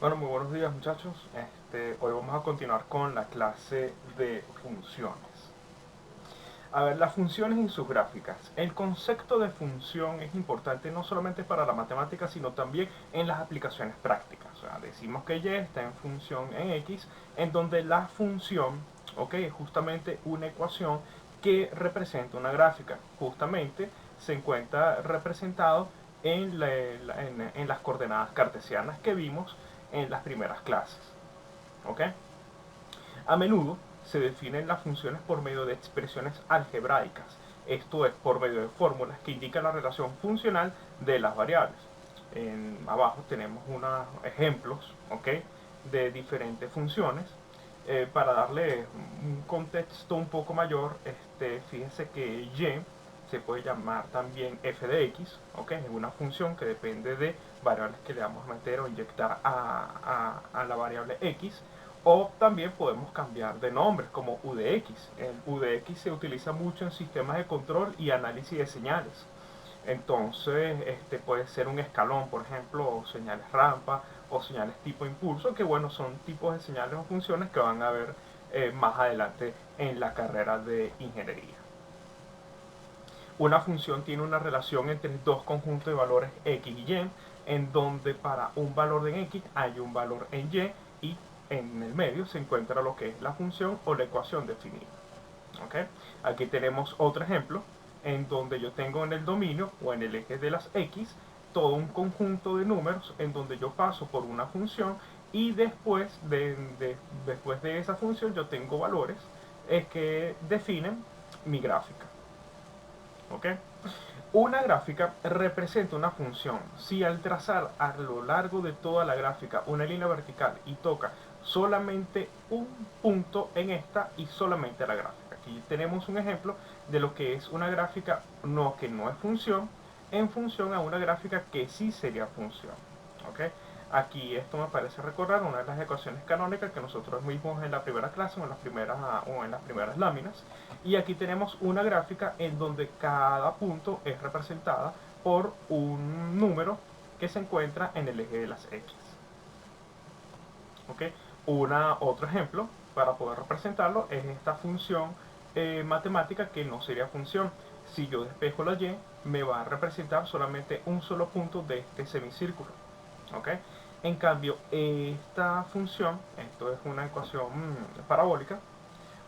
Bueno, muy buenos días muchachos. Hoy vamos a continuar con la clase de funciones. A ver, las funciones y sus gráficas. El concepto de función es importante no solamente para la matemática, sino también en las aplicaciones prácticas. O sea, decimos que y está en función en x, en donde la función, ok, es justamente una ecuación que representa una gráfica. Justamente se encuentra representado en las coordenadas cartesianas que vimos en las primeras clases. ¿Ok? A menudo se definen las funciones por medio de expresiones algebraicas, esto es, por medio de fórmulas que indican la relación funcional de las variables. Abajo tenemos unos ejemplos, ¿ok?, de diferentes funciones. Para darle un contexto un poco mayor, fíjense que y se puede llamar también f de x, ¿ok? Es una función que depende de variables que le vamos a meter o inyectar a la variable x. O también podemos cambiar de nombres como u de x. El u de x se utiliza mucho en sistemas de control y análisis de señales. Entonces, puede ser un escalón, por ejemplo, o señales rampa, o señales tipo impulso, que bueno, son tipos de señales o funciones que van a ver más adelante en la carrera de ingeniería. Una función tiene una relación entre dos conjuntos de valores x y y, en donde para un valor en x hay un valor en y en el medio se encuentra lo que es la función o la ecuación definida. ¿Okay? Aquí tenemos otro ejemplo en donde yo tengo en el dominio o en el eje de las x todo un conjunto de números en donde yo paso por una función y después de esa función yo tengo valores que definen mi gráfica. ¿Okay? Una gráfica representa una función. Si al trazar a lo largo de toda la gráfica una línea vertical y toca solamente un punto en esta y solamente la gráfica. Aquí tenemos un ejemplo de lo que es una gráfica que no es función en función a una gráfica que sí sería función. ¿Okay? Aquí esto me parece recordar una de las ecuaciones canónicas que nosotros vimos en la primera clase o en las primeras láminas. Y aquí tenemos una gráfica en donde cada punto es representada por un número que se encuentra en el eje de las x. ¿Okay? Otro ejemplo para poder representarlo es esta función matemática que no sería función. Si yo despejo la y, me va a representar solamente un solo punto de este semicírculo. ¿Okay? En cambio, esta función, esto es una ecuación parabólica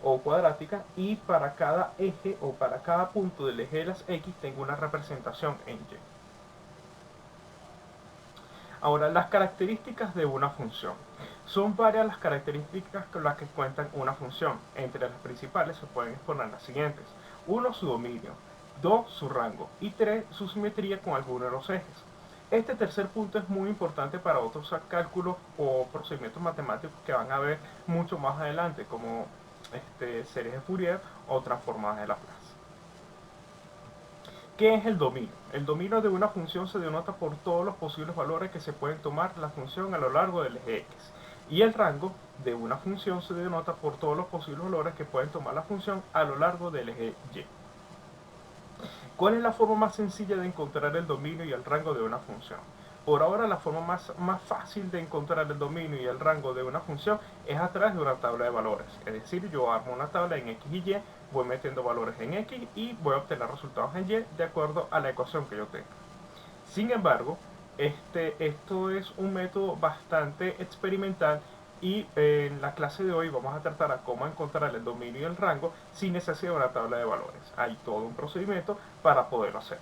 o cuadrática, y para cada eje o para cada punto del eje de las x tengo una representación en y. Ahora, las características de una función. Son varias las características con las que cuentan una función. Entre las principales se pueden exponer las siguientes. 1, su dominio. 2, su rango. Y 3, su simetría con alguno de los ejes. Este tercer punto es muy importante para otros cálculos o procedimientos matemáticos que van a ver mucho más adelante, como series de Fourier o transformadas de Laplace. ¿Qué es el dominio? El dominio de una función se denota por todos los posibles valores que se pueden tomar la función a lo largo del eje x. Y el rango de una función se denota por todos los posibles valores que pueden tomar la función a lo largo del eje y. ¿Cuál es la forma más sencilla de encontrar el dominio y el rango de una función? Por ahora la forma más fácil de encontrar el dominio y el rango de una función es a través de una tabla de valores. Es decir, yo armo una tabla en x y y, voy metiendo valores en x y voy a obtener resultados en y de acuerdo a la ecuación que yo tenga. Sin embargo, esto es un método bastante experimental y en la clase de hoy vamos a tratar a cómo encontrar el dominio y el rango sin necesidad de una tabla de valores. Hay todo un procedimiento para poderlo hacer.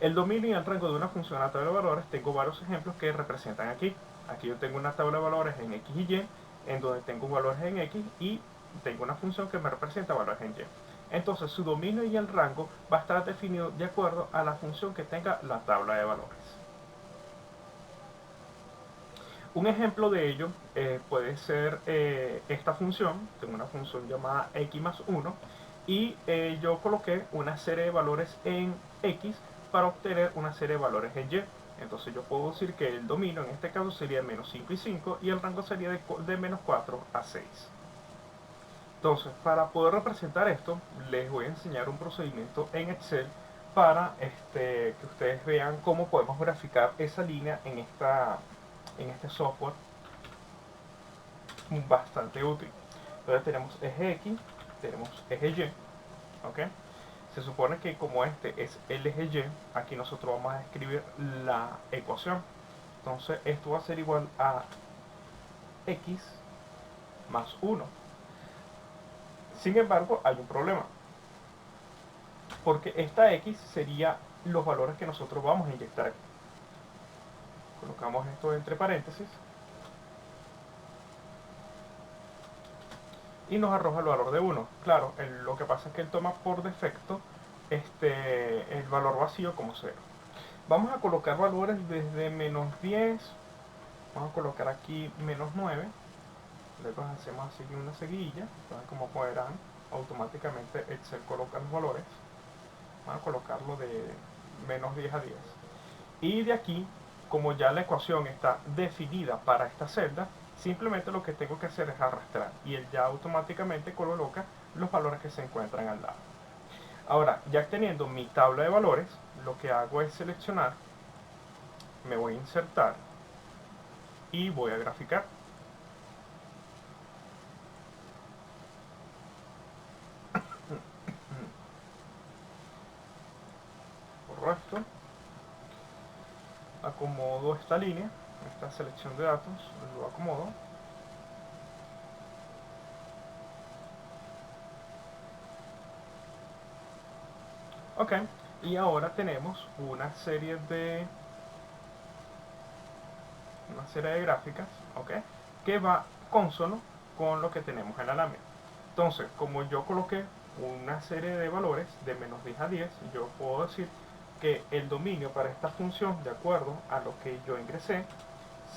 El dominio y el rango de una función en la tabla de valores, tengo varios ejemplos que representan aquí. Aquí yo tengo una tabla de valores en x y y, en donde tengo valores en x y tengo una función que me representa valores en y. Entonces su dominio y el rango va a estar definido de acuerdo a la función que tenga la tabla de valores. Un ejemplo de ello puede ser esta función. Tengo una función llamada x más 1 y yo coloqué una serie de valores en x para obtener una serie de valores en y. Entonces yo puedo decir que el dominio en este caso sería menos 5 y 5 y el rango sería de menos 4 a 6. Entonces, para poder representar esto, les voy a enseñar un procedimiento en Excel para que ustedes vean cómo podemos graficar esa línea en este software bastante útil. Entonces tenemos eje X, tenemos eje Y, ¿ok? Se supone que como este es el eje Y, aquí nosotros vamos a escribir la ecuación. Entonces esto va a ser igual a X más 1. Sin embargo, hay un problema, porque esta X sería los valores que nosotros vamos a inyectar aquí. Colocamos esto entre paréntesis y nos arroja el valor de 1. Claro, lo que pasa es que él toma por defecto el valor vacío como 0. Vamos a colocar valores desde menos 10, vamos a colocar aquí menos 9, luego hacemos así una seguilla, entonces como verán, automáticamente Excel coloca los valores. Vamos a colocarlo de menos 10 a 10. Y de aquí, como ya la ecuación está definida para esta celda, simplemente lo que tengo que hacer es arrastrar y él ya automáticamente coloca los valores que se encuentran al lado. Ahora, ya teniendo mi tabla de valores, lo que hago es seleccionar, me voy a insertar y voy a graficar. Correcto. Acomodo esta línea, esta selección de datos, lo acomodo. Ok, y ahora tenemos una serie de gráficas, ok, que va consono con lo que tenemos en la lámina. Entonces, como yo coloqué una serie de valores de menos 10 a 10, yo puedo decir que el dominio para esta función, de acuerdo a lo que yo ingresé,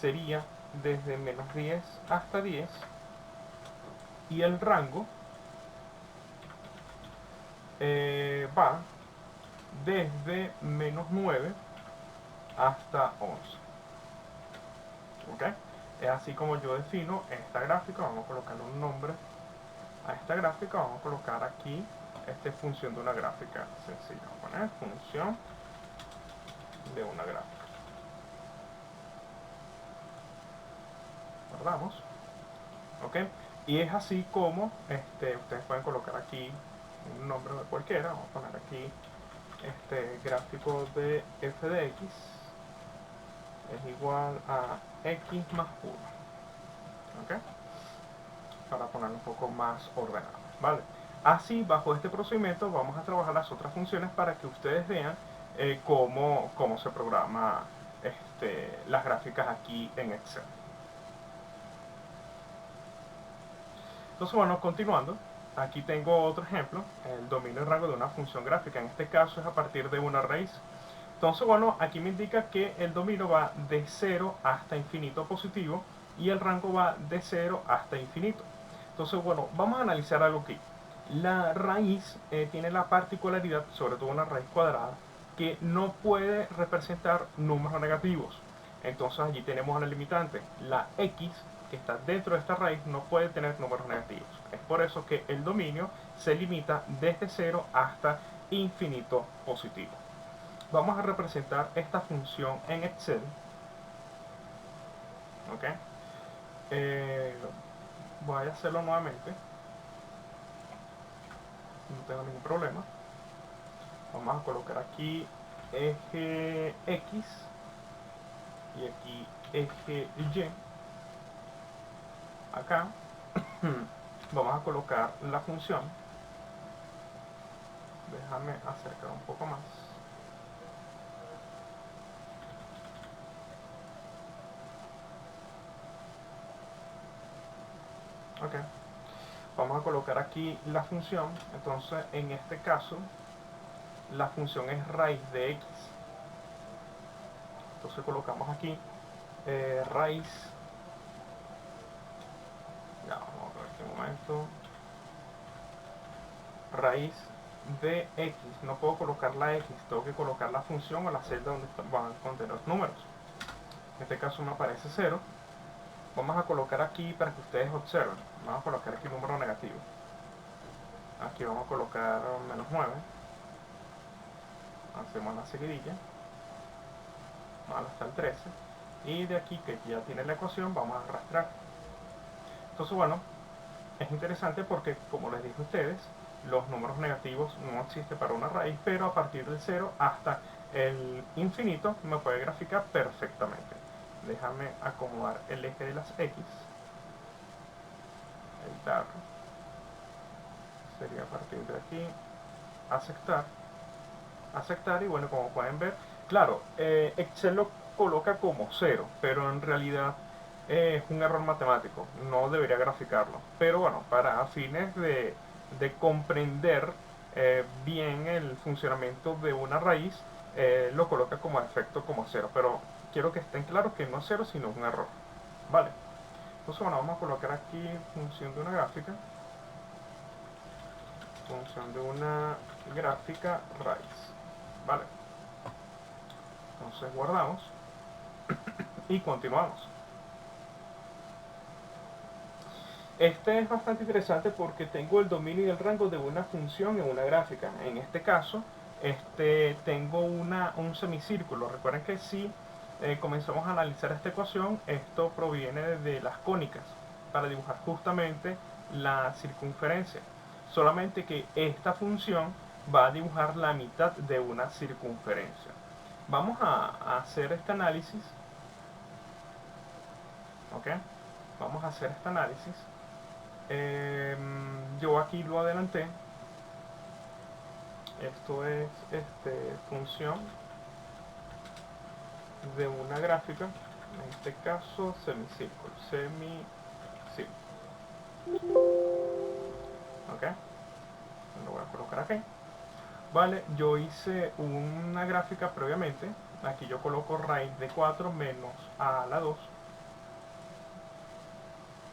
sería desde menos 10 hasta 10, y el rango va desde menos 9 hasta 11. ¿Ok? Es así como yo defino esta gráfica. Vamos a colocarle un nombre a esta gráfica. Vamos a colocar aquí función de una gráfica sencilla. Vamos a poner función de una gráfica. Guardamos. ¿Ok? Y es así como ustedes pueden colocar aquí un nombre de cualquiera. Vamos a poner aquí gráfico de f de x es igual a x más 1. ¿Ok? Para ponerlo un poco más ordenado, ¿vale? Así, bajo este procedimiento, vamos a trabajar las otras funciones para que ustedes vean cómo se programa las gráficas aquí en Excel. Entonces, bueno, continuando, aquí tengo otro ejemplo, el dominio y rango de una función gráfica. En este caso es a partir de una raíz. Entonces, bueno, aquí me indica que el dominio va de 0 hasta infinito positivo y el rango va de 0 hasta infinito. Entonces, bueno, vamos a analizar algo aquí. La raíz tiene la particularidad, sobre todo una raíz cuadrada, que no puede representar números negativos. Entonces allí tenemos una limitante. La x, que está dentro de esta raíz, no puede tener números negativos. Es por eso que el dominio se limita desde 0 hasta infinito positivo. Vamos a representar esta función en Excel. ¿Ok? Voy a hacerlo nuevamente. No tengo ningún problema. Vamos a colocar aquí eje X y aquí eje Y. Acá vamos a colocar la función. Déjame acercar un poco más. Ok. Vamos a colocar aquí la función. Entonces, en este caso, la función es raíz de X. Entonces colocamos aquí raíz. Ya, vamos a ver este momento. Raíz de X. No puedo colocar la X, tengo que colocar la función o la celda donde van a contener los números. En este caso me aparece 0. Vamos a colocar aquí para que ustedes observen. Vamos a colocar aquí un número negativo. Aquí vamos a colocar menos 9. Hacemos la seguidilla. Vamos hasta el 13. y de aquí que ya tiene la ecuación vamos a arrastrar. Entonces bueno, es interesante porque como les dije a ustedes, los números negativos no existen para una raíz, pero a partir del 0 hasta el infinito me puede graficar perfectamente. Déjame acomodar el eje de las X, editar, sería a partir de aquí, aceptar, aceptar, y bueno, como pueden ver, claro, Excel lo coloca como 0, pero en realidad es un error matemático, no debería graficarlo. Pero bueno, para fines de comprender bien el funcionamiento de una raíz, lo coloca como efecto como 0, pero quiero que estén claros que no es 0, sino un error. Vale, entonces bueno, vamos a colocar aquí función de una gráfica, función de una gráfica raíz. Vale, entonces guardamos y continuamos. Este es bastante interesante porque tengo el dominio y el rango de una función en una gráfica. En este caso, tengo un semicírculo. Recuerden que si comenzamos a analizar esta ecuación, esto proviene de las cónicas para dibujar justamente la circunferencia. Solamente que esta función va a dibujar la mitad de una circunferencia. Vamos a hacer este análisis. ¿Ok? Vamos a hacer este análisis. Yo aquí lo adelanté. Esto es función de una gráfica, en este caso semicírculo, ok, lo voy a colocar aquí. Vale, yo hice una gráfica previamente. Aquí yo coloco raíz de 4 menos a la 2.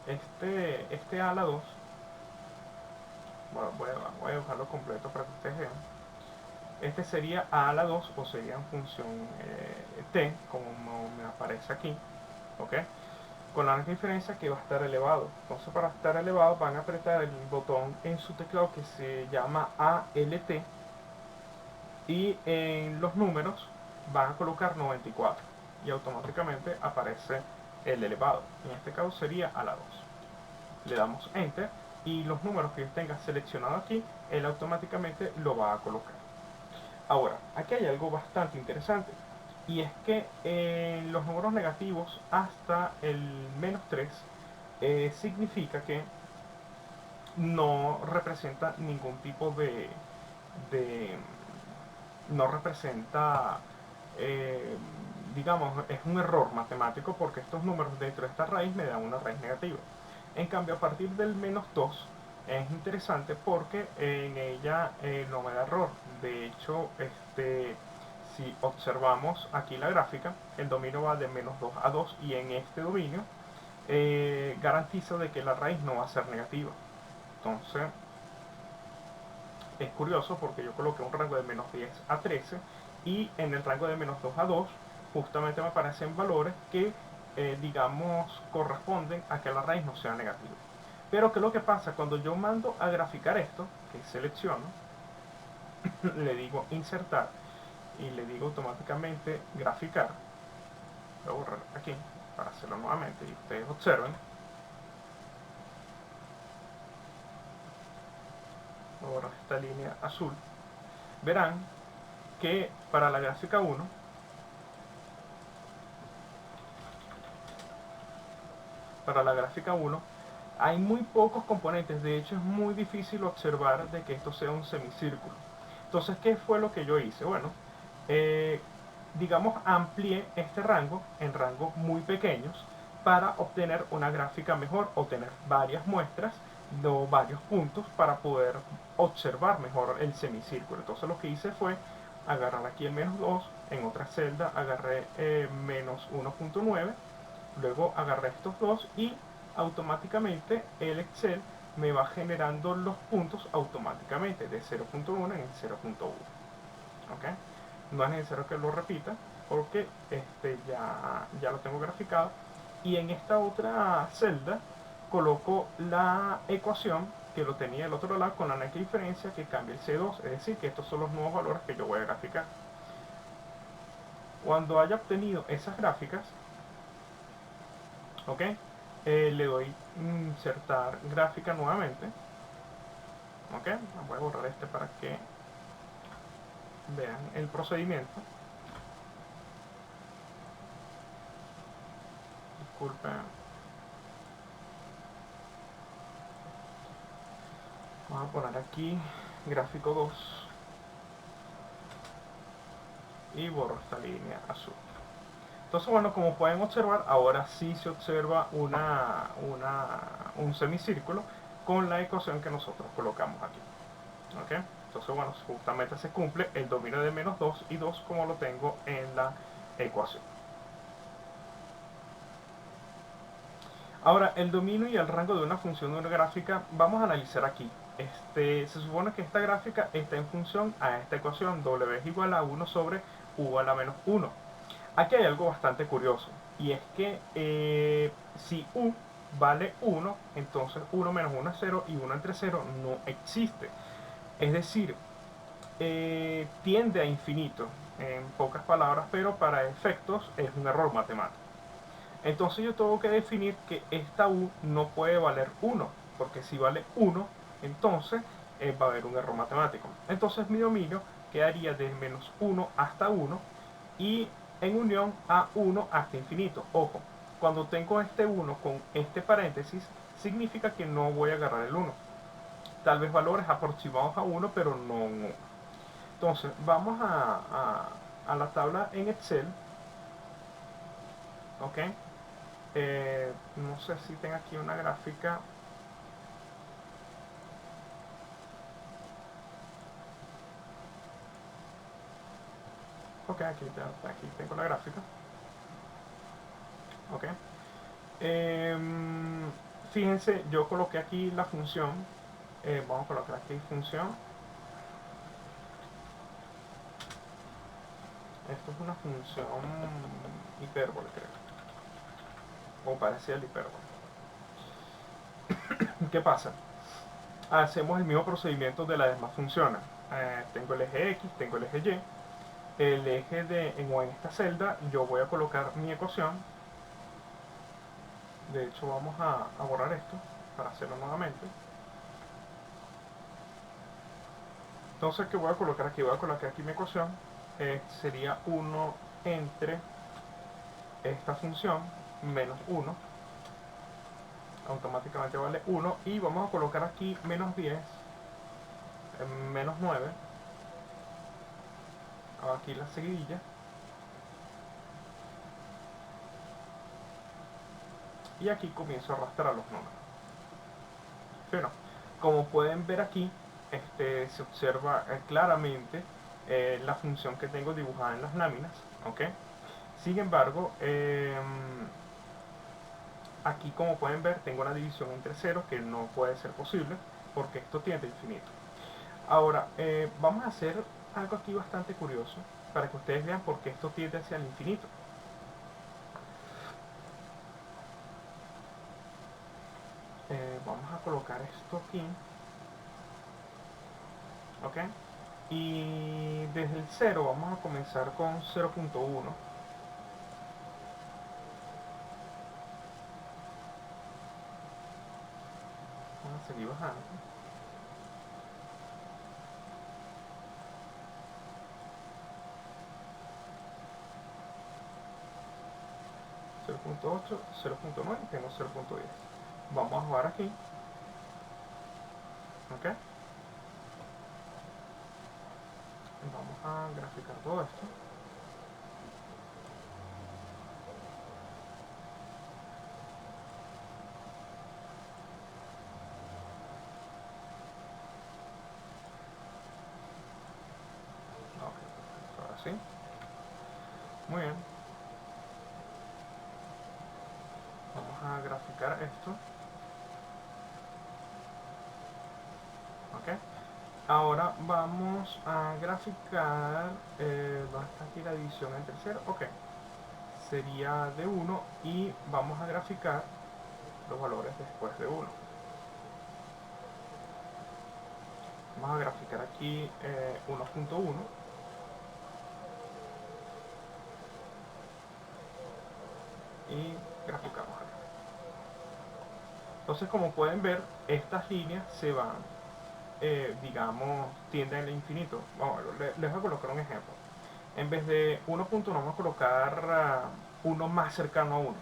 Este a la 2, bueno, voy a dejarlo completo para que ustedes vean. Este sería a la 2, o sería en función t, como me aparece aquí, ¿ok? Con la única diferencia que va a estar elevado. Entonces, para estar elevado van a apretar el botón en su teclado que se llama ALT, y en los números van a colocar 94 y automáticamente aparece el elevado. En este caso sería a la 2. Le damos Enter y los números que yo tenga seleccionado aquí, él automáticamente lo va a colocar. Ahora, aquí hay algo bastante interesante, y es que los números negativos hasta el menos 3 significa que no representa ningún tipo de no representa, eh, digamos, es un error matemático, porque estos números dentro de esta raíz me dan una raíz negativa. En cambio, a partir del menos 2 es interesante porque en ella no me da error. De hecho, si observamos aquí la gráfica, el dominio va de menos 2 a 2, y en este dominio garantiza de que la raíz no va a ser negativa. Entonces, es curioso porque yo coloqué un rango de menos 10 a 13, y en el rango de menos 2 a 2 justamente me aparecen valores que digamos corresponden a que la raíz no sea negativa. Pero ¿qué es lo que pasa? Cuando yo mando a graficar esto, que selecciono, le digo insertar y le digo automáticamente graficar, voy a borrar aquí para hacerlo nuevamente y ustedes observen, voy a borrar esta línea azul, verán que para la gráfica 1, hay muy pocos componentes. De hecho, es muy difícil observar de que esto sea un semicírculo. Entonces, ¿qué fue lo que yo hice? Bueno, eh, digamos, amplié este rango en rangos muy pequeños para obtener una gráfica mejor, obtener varias muestras o varios puntos para poder observar mejor el semicírculo. Entonces lo que hice fue agarrar aquí el menos 2, en otra celda agarré menos 1.9, luego agarré estos dos y automáticamente el Excel me va generando los puntos automáticamente de 0.1 en 0.1. ¿Okay? No es necesario que lo repita porque ya lo tengo graficado, y en esta otra celda coloco la ecuación que lo tenía del otro lado, con la única diferencia que cambia el C2, es decir, que estos son los nuevos valores que yo voy a graficar. Cuando haya obtenido esas gráficas, ¿ok? Le doy insertar gráfica nuevamente, ¿ok? Voy a borrar este para que vean el procedimiento. Disculpen. Vamos a poner aquí gráfico 2 y borro esta línea azul. Entonces, bueno, como pueden observar, ahora sí se observa un semicírculo con la ecuación que nosotros colocamos aquí. ¿Ok? Entonces, bueno, justamente se cumple el dominio de menos 2 y 2 como lo tengo en la ecuación. Ahora, el dominio y el rango de una función de una gráfica, vamos a analizar aquí. Se supone que esta gráfica está en función a esta ecuación, w es igual a 1 sobre u a la menos 1. Aquí hay algo bastante curioso, y es que si u vale 1, entonces 1 menos 1 es 0 y 1 entre 0 no existe. Es decir, tiende a infinito, en pocas palabras, pero para efectos es un error matemático. Entonces yo tengo que definir que esta u no puede valer 1, porque si vale 1, entonces va a haber un error matemático. Entonces mi dominio quedaría de menos 1 hasta 1 y en unión a 1 hasta infinito. Ojo, cuando tengo este 1 con este paréntesis, significa que no voy a agarrar el 1. Tal vez valores aproximados a 1, pero no un 1. Entonces vamos a la tabla en Excel, ¿ok? No sé si tengo aquí una gráfica. Ok, aquí tengo la gráfica. Ok. Fíjense, yo coloqué aquí la función. Vamos a colocar aquí función. Esto es una función hipérbole, creo. O parecía el hipérbole. ¿Qué pasa? Hacemos el mismo procedimiento de las demás funciones. Tengo el eje X, tengo el eje Y. El eje en esta celda yo voy a colocar mi ecuación. De hecho vamos a borrar esto para hacerlo nuevamente. Entonces, ¿qué voy a colocar aquí? Voy a colocar aquí mi ecuación. Sería 1 entre esta función menos 1. Automáticamente vale 1. Y vamos a colocar aquí menos 10, menos 9. Aquí la seguidilla. Y aquí comienzo a arrastrar los números. Bueno, como pueden ver aquí, se observa claramente la función que tengo dibujada en las láminas. ¿Ok? Sin embargo, aquí como pueden ver tengo una división entre ceros que no puede ser posible porque esto tiende a infinito. Ahora, vamos a hacer algo aquí bastante curioso para que ustedes vean por qué esto tiende hacia el infinito. Vamos a colocar esto aquí. ¿Ok? Y desde el 0 vamos a comenzar con 0.1. Vamos a seguir bajando. 0.8, 0.9, tengo 0.10. Vamos a jugar aquí. ¿Ok? Vamos a graficar todo esto. Ok, ahora sí. Muy bien. Vamos a graficar esto. ¿Ok? Ahora vamos a graficar, ¿dónde está aquí la división entre 0? Ok, sería de 1 y vamos a graficar los valores después de 1. Vamos a graficar aquí 1.1 y graficamos acá. Entonces, como pueden ver, estas líneas se van, digamos, tienden al infinito. Les voy a colocar un ejemplo. En vez de 1.1 vamos a colocar uno más cercano a 1.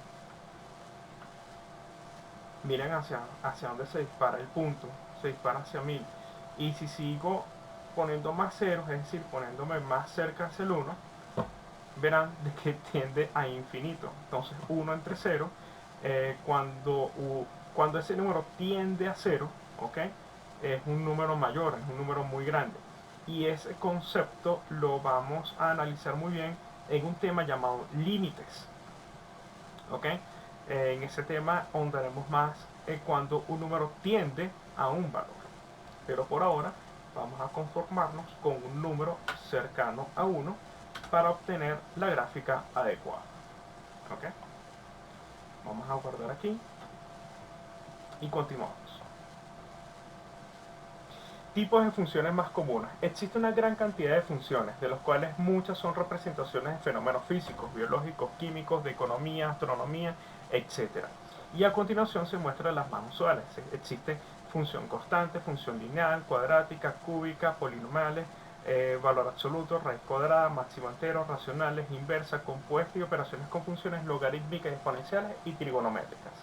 Miren hacia dónde se dispara el punto, se dispara hacia 1000. Y si sigo poniendo más ceros, es decir, poniéndome más cerca hacia el 1, verán de que tiende a infinito. Entonces 1 entre 0, cuando ese número tiende a 0, ¿ok? Es un número mayor, es un número muy grande. Y ese concepto lo vamos a analizar muy bien en un tema llamado límites, ¿ok? En ese tema ahondaremos más cuando un número tiende a un valor. Pero por ahora vamos a conformarnos con un número cercano a 1 para obtener la gráfica adecuada. ¿Ok? Vamos a guardar aquí y continuamos. Tipos de funciones más comunes. Existe una gran cantidad de funciones, de las cuales muchas son representaciones de fenómenos físicos, biológicos, químicos, de economía, astronomía, etc. Y a continuación se muestran las más usuales. Existe función constante, función lineal, cuadrática, cúbica, polinomiales, valor absoluto, raíz cuadrada, máximo entero, racionales, inversa, compuesta y operaciones con funciones logarítmicas, exponenciales y trigonométricas.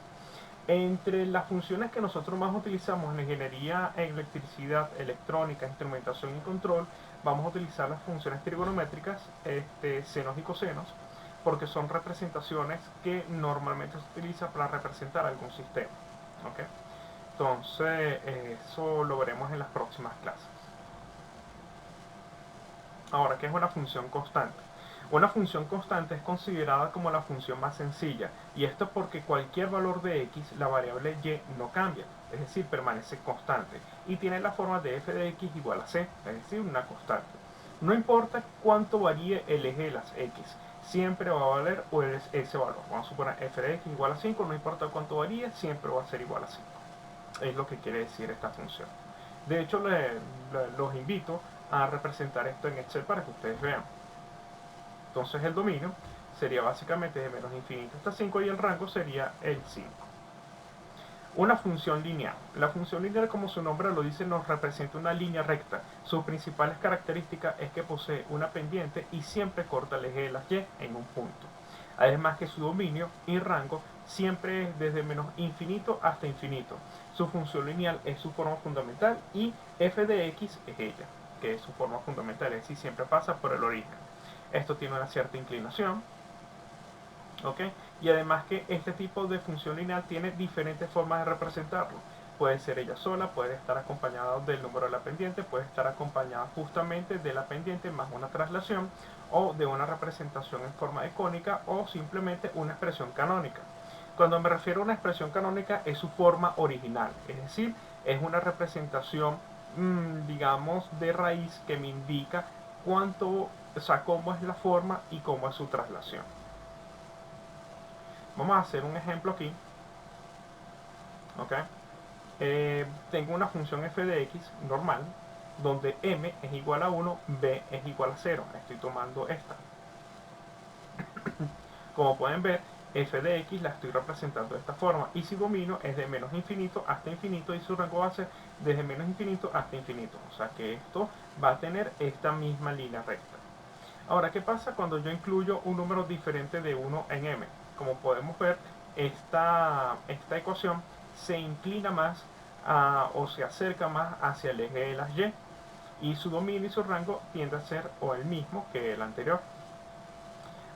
Entre las funciones que nosotros más utilizamos en ingeniería en electricidad, electrónica, instrumentación y control, vamos a utilizar las funciones trigonométricas, senos y cosenos, porque son representaciones que normalmente se utilizan para representar algún sistema. ¿Ok? Entonces, eso lo veremos en las próximas clases. Ahora, ¿qué es una función constante? Una función constante es considerada como la función más sencilla, y esto porque cualquier valor de x, la variable y no cambia, es decir, permanece constante, y tiene la forma de f de x igual a c, es decir, una constante. No importa cuánto varíe el eje de las x, siempre va a valer ese valor. Vamos a suponer f de x igual a 5, no importa cuánto varíe, siempre va a ser igual a 5. Es lo que quiere decir esta función. De hecho, los invito a representar esto en Excel para que ustedes vean. Entonces el dominio sería básicamente de menos infinito hasta 5 y el rango sería el 5. Una función lineal. La función lineal, como su nombre lo dice, nos representa una línea recta. Sus principales características es que posee una pendiente y siempre corta el eje de las y en un punto. Además que su dominio y rango siempre es desde menos infinito hasta infinito. Su función lineal es su forma fundamental y f de x es ella, que es su forma fundamental, es decir, siempre pasa por el origen. Esto tiene una cierta inclinación, ¿ok? Y además que este tipo de función lineal tiene diferentes formas de representarlo. Puede ser ella sola, puede estar acompañada del número de la pendiente, puede estar acompañada justamente de la pendiente más una traslación, o de una representación en forma de cónica, o simplemente una expresión canónica. Cuando me refiero a una expresión canónica es su forma original, es decir, es una representación, digamos, de raíz que me indica cómo es la forma y cómo es su traslación. Vamos a hacer un ejemplo aquí. ¿Ok? Tengo una función f de x normal, donde m es igual a 1, b es igual a 0. Estoy tomando esta. Como pueden ver, f de x la estoy representando de esta forma, y su dominio es de menos infinito hasta infinito, y su rango va a ser desde menos infinito hasta infinito. O sea que esto va a tener esta misma línea recta. Ahora, ¿qué pasa cuando yo incluyo un número diferente de 1 en m? Como podemos ver, esta ecuación se inclina más o se acerca más hacia el eje de las y su dominio y su rango tiende a ser o el mismo que el anterior.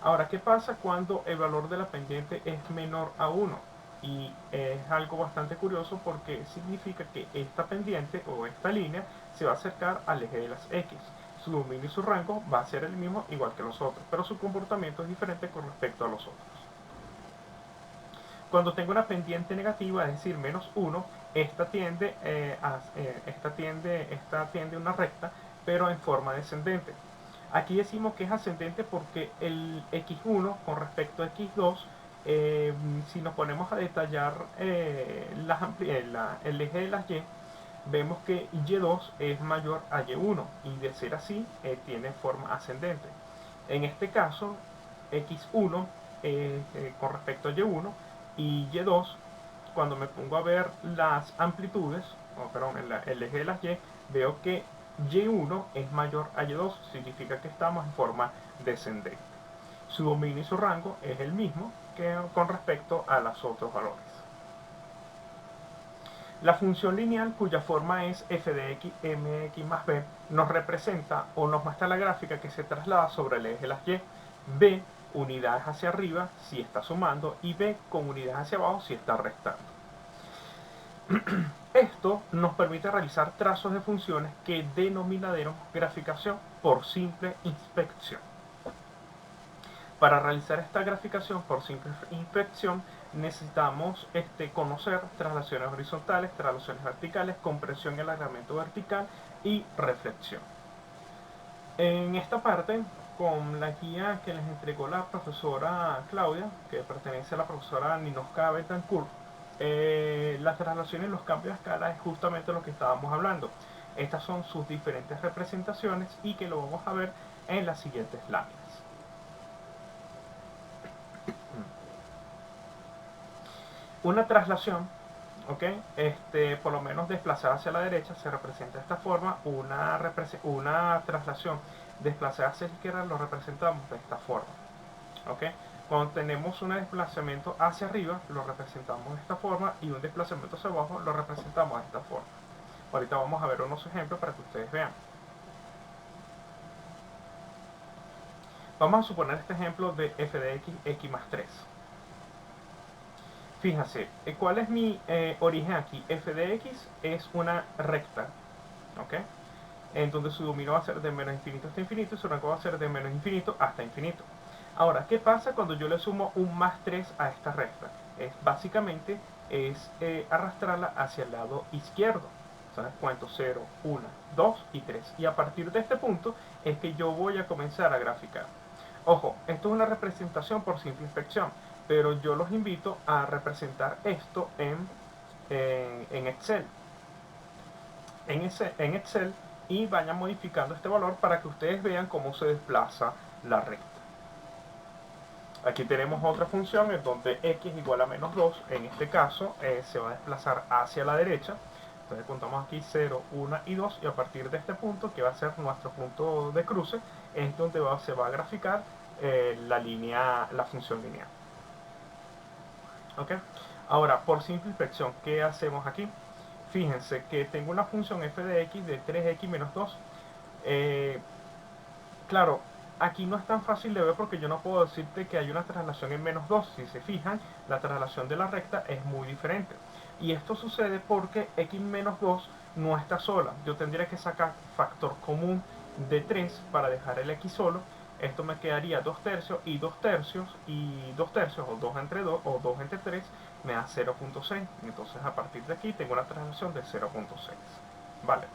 Ahora, ¿qué pasa cuando el valor de la pendiente es menor a 1? Y es algo bastante curioso porque significa que esta pendiente o esta línea se va a acercar al eje de las x. Su dominio y su rango va a ser el mismo igual que los otros, pero su comportamiento es diferente con respecto a los otros. Cuando tengo una pendiente negativa, es decir, menos 1, esta tiende una recta, pero en forma descendente. Aquí decimos que es ascendente porque el x1 con respecto a x2, si nos ponemos a detallar el eje de las y, vemos que y2 es mayor a y1, y de ser así tiene forma ascendente. En este caso, x1 con respecto a y1 y y2 cuando me pongo a ver las amplitudes, perdón, el eje de las Y, veo que Y1 es mayor a Y2, significa que estamos en forma descendente. Su dominio y su rango es el mismo que con respecto a los otros valores. La función lineal, cuya forma es f de x mx más b, nos representa o nos muestra la gráfica que se traslada sobre el eje de las y. B, unidades hacia arriba si está sumando, y b con unidades hacia abajo si está restando. Esto nos permite realizar trazos de funciones que denominaremos graficación por simple inspección. Para realizar esta graficación por simple inspección necesitamos conocer traslaciones horizontales, traslaciones verticales, comprensión y alargamiento vertical y reflexión. En esta parte, con la guía que les entregó la profesora Claudia, que pertenece a la profesora Ninosca Betancourt, las traslaciones y los cambios de escala es justamente lo que estábamos hablando. Estas son sus diferentes representaciones y que lo vamos a ver en las siguientes láminas. Una traslación, ¿ok? Por lo menos desplazada hacia la derecha se representa de esta forma. Una traslación desplazada hacia la izquierda lo representamos de esta forma, ¿ok? Cuando tenemos un desplazamiento hacia arriba lo representamos de esta forma, y un desplazamiento hacia abajo lo representamos de esta forma. Ahorita vamos a ver unos ejemplos para que ustedes vean. Vamos a suponer este ejemplo de f de x, x más 3. Fíjense, ¿cuál es mi origen aquí? F de x es una recta, ¿ok? En donde su dominio va a ser de menos infinito hasta infinito y su rango va a ser de menos infinito hasta infinito. Ahora, ¿qué pasa cuando yo le sumo un más 3 a esta recta? Básicamente es arrastrarla hacia el lado izquierdo. ¿Sabes cuánto? 0, 1, 2 y 3. Y a partir de este punto es que yo voy a comenzar a graficar. Ojo, esto es una representación por simple inspección, pero yo los invito a representar esto en Excel. En Excel, y vayan modificando este valor para que ustedes vean cómo se desplaza la recta. Aquí tenemos otra función en donde x igual a menos 2, en este caso se va a desplazar hacia la derecha. Entonces contamos aquí 0, 1 y 2, y a partir de este punto, que va a ser nuestro punto de cruce, es donde se va a graficar la función lineal. ¿Ok? Ahora, por simple inspección, ¿qué hacemos aquí? Fíjense que tengo una función f de x de 3x menos 2. Claro, aquí no es tan fácil de ver porque yo no puedo decirte que hay una traslación en menos 2. Si se fijan, la traslación de la recta es muy diferente. Y esto sucede porque x menos 2 no está sola. Yo tendría que sacar factor común de 3 para dejar el x solo. Esto me quedaría 2 tercios y 2 tercios, y 2 tercios, o 2 entre 2, o 2 entre 3, me da 0.6. Entonces a partir de aquí tengo una traslación de 0.6. Vale.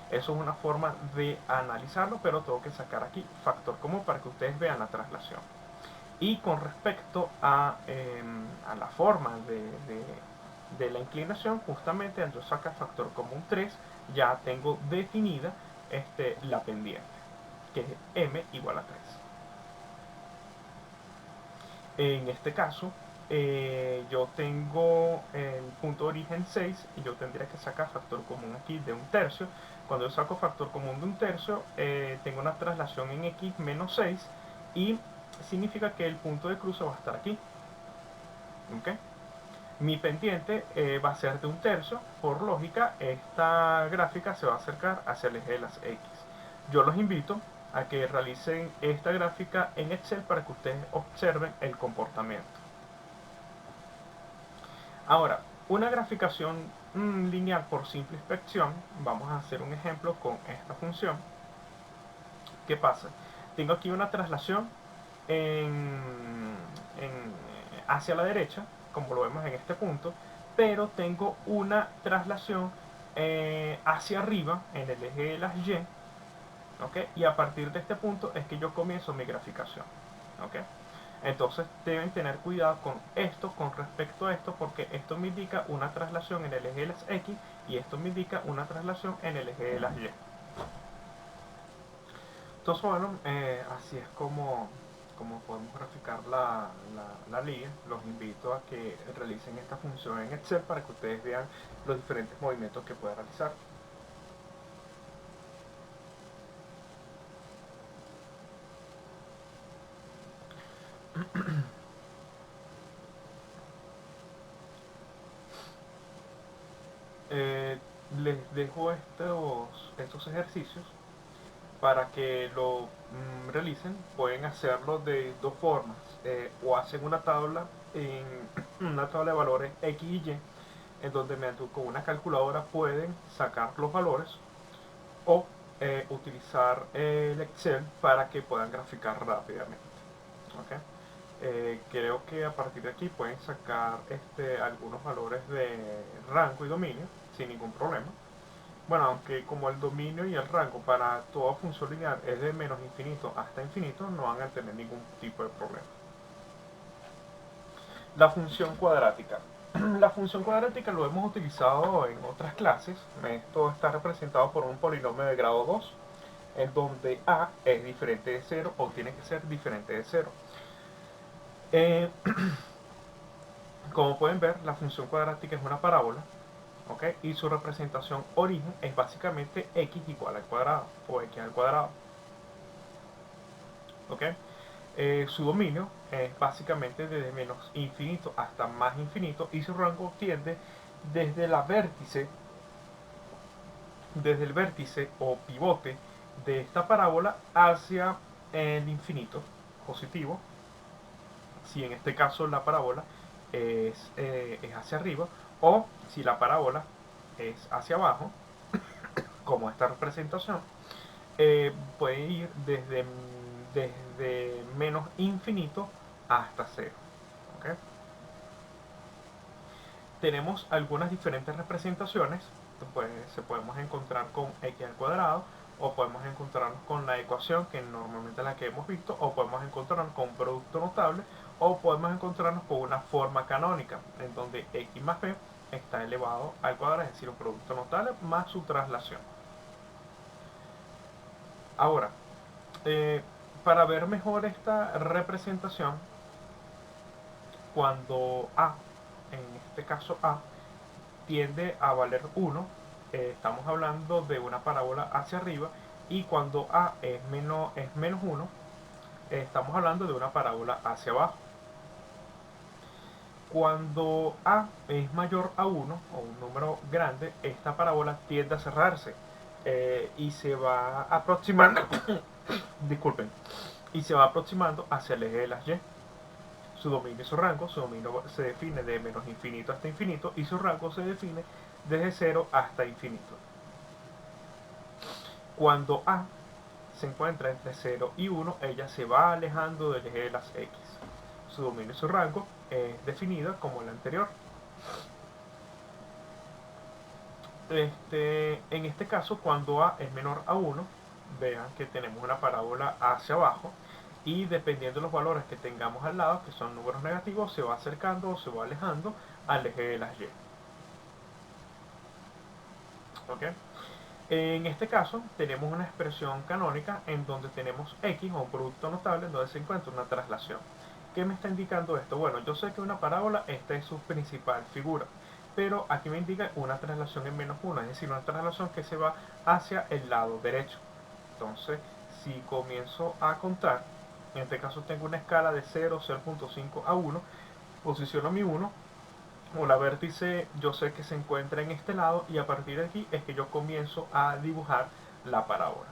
Eso es una forma de analizarlo, pero tengo que sacar aquí factor común para que ustedes vean la traslación. Y con respecto a la forma de la inclinación, justamente al yo sacar factor común 3, ya tengo definida la pendiente, que es m igual a 3. En este caso, yo tengo el punto de origen 6 y yo tendría que sacar factor común aquí de 1 tercio. Cuando yo saco factor común de 1 tercio, tengo una traslación en x menos 6, y significa que el punto de cruce va a estar aquí. ¿Okay? Mi pendiente va a ser de 1 tercio. Por lógica, esta gráfica se va a acercar hacia el eje de las x. Yo los invito a que realicen esta gráfica en Excel para que ustedes observen el comportamiento. Ahora, una graficación lineal por simple inspección, vamos a hacer un ejemplo con esta función. ¿Qué pasa? Tengo aquí una traslación hacia la derecha, como lo vemos en este punto, pero tengo una traslación hacia arriba en el eje de las y. ¿Okay? Y a partir de este punto es que yo comienzo mi graficación. ¿Okay? Entonces deben tener cuidado con esto, con respecto a esto, porque esto me indica una traslación en el eje de las x y esto me indica una traslación en el eje de las y. Entonces, bueno, así es como cómo podemos graficar la liga, los invito a que realicen esta función en Excel para que ustedes vean los diferentes movimientos que puede realizar. Eh, Les dejo estos ejercicios para que lo realicen. Pueden hacerlo de dos formas, o hacen una tabla en una tabla de valores X y Y, en donde con una calculadora pueden sacar los valores, o utilizar el Excel para que puedan graficar rápidamente. ¿Ok? Creo que a partir de aquí pueden sacar algunos valores de rango y dominio sin ningún problema. Bueno, aunque como el dominio y el rango para toda función lineal es de menos infinito hasta infinito, no van a tener ningún tipo de problema. La función cuadrática. La función cuadrática lo hemos utilizado en otras clases. Esto está representado por un polinomio de grado 2, en donde a es diferente de 0 o tiene que ser diferente de 0. Eh, Como pueden ver, la función cuadrática es una parábola, ¿ok? Y su representación origen es básicamente x igual al cuadrado o x al cuadrado, ¿ok? Su dominio es básicamente desde menos infinito hasta más infinito, y su rango tiende desde desde el vértice o pivote de esta parábola hacia el infinito positivo, si en este caso la parábola es hacia arriba, o si la parábola es hacia abajo, como esta representación, puede ir desde menos infinito hasta cero. ¿Okay? Tenemos algunas diferentes representaciones. Pues se podemos encontrar con x al cuadrado, o podemos encontrarnos con la ecuación que normalmente es la que hemos visto, o podemos encontrarnos con un producto notable, o podemos encontrarnos con una forma canónica en donde x más b está elevado al cuadrado, es decir, un producto notable más su traslación. Ahora, eh, para ver mejor esta representación, cuando a, en este caso a, tiende a valer 1, estamos hablando de una parábola hacia arriba, y cuando a es menos 1, estamos hablando de una parábola hacia abajo. Cuando a es mayor a 1, o un número grande, esta parábola tiende a cerrarse, y se va aproximando, disculpen, y se va aproximando hacia el eje de las y. Su dominio y su rango, su dominio se define de menos infinito hasta infinito, y su rango se define desde 0 hasta infinito. Cuando a se encuentra entre 0 y 1, ella se va alejando del eje de las x. Su dominio y su rango es definida como el anterior. En este caso, cuando a es menor a 1, vean que tenemos una parábola hacia abajo, y dependiendo de los valores que tengamos al lado, que son números negativos, se va acercando o se va alejando al eje de las y. ¿Ok? En este caso tenemos una expresión canónica en donde tenemos x, o un producto notable, en donde se encuentra una traslación. ¿Qué me está indicando esto? Bueno, yo sé que una parábola, esta es su principal figura, pero aquí me indica una traslación en menos 1, es decir, una traslación que se va hacia el lado derecho. Entonces, si comienzo a contar, en este caso tengo una escala de 0, 0.5 a 1, posiciono mi 1, o la vértice yo sé que se encuentra en este lado, y a partir de aquí es que yo comienzo a dibujar la parábola.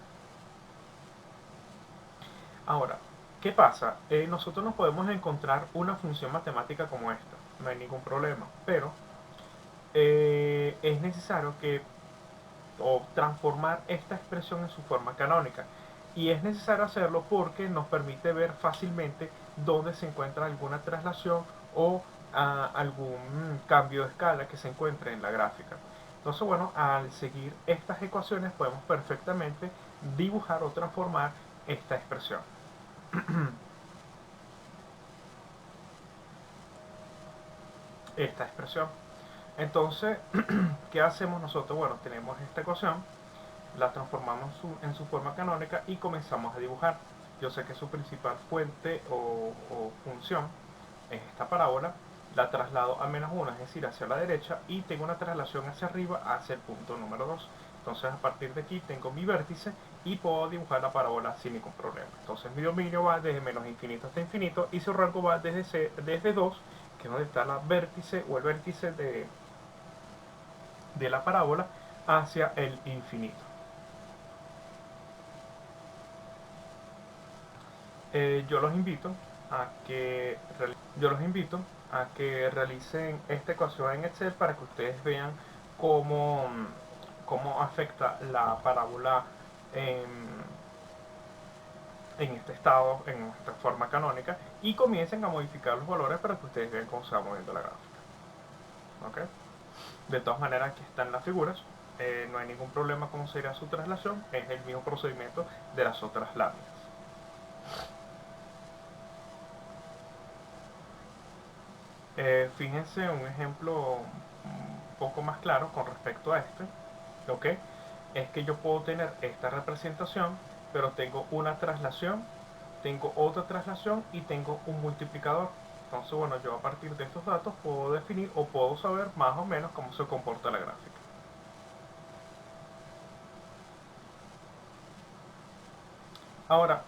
Ahora, ¿qué pasa? Nosotros nos podemos encontrar una función matemática como esta, no hay ningún problema, pero es necesario transformar esta expresión en su forma canónica, y es necesario hacerlo porque nos permite ver fácilmente dónde se encuentra alguna traslación o algún cambio de escala que se encuentre en la gráfica. Entonces, bueno, al seguir estas ecuaciones podemos perfectamente dibujar o transformar esta expresión. Esta expresión. Entonces, ¿qué hacemos nosotros? Bueno, tenemos esta ecuación, la transformamos en su forma canónica y comenzamos a dibujar. yo sé que su principal fuente o función es esta parábola, la traslado a -1, es decir, hacia la derecha, y tengo una traslación hacia arriba hacia el punto número 2. Entonces a partir de aquí tengo mi vértice y puedo dibujar la parábola sin ningún problema. Entonces mi dominio va desde menos infinito hasta infinito y su rango va desde 2, que es donde está la vértice o el vértice de la parábola, hacia el infinito. Yo los invito a que realicen esta ecuación en Excel para que ustedes vean cómo afecta la parábola en este estado, en esta forma canónica, y comiencen a modificar los valores para que ustedes vean cómo se va moviendo la gráfica. ¿Okay? De todas maneras, aquí están las figuras. No hay ningún problema con sería su traslación, es el mismo procedimiento de las otras láminas. Fíjense un ejemplo un poco más claro con respecto a este, ¿ok? Es que yo puedo tener esta representación, pero tengo una traslación, tengo otra traslación y tengo un multiplicador. Entonces, bueno, yo a partir de estos datos puedo definir o puedo saber más o menos cómo se comporta la gráfica. Ahora,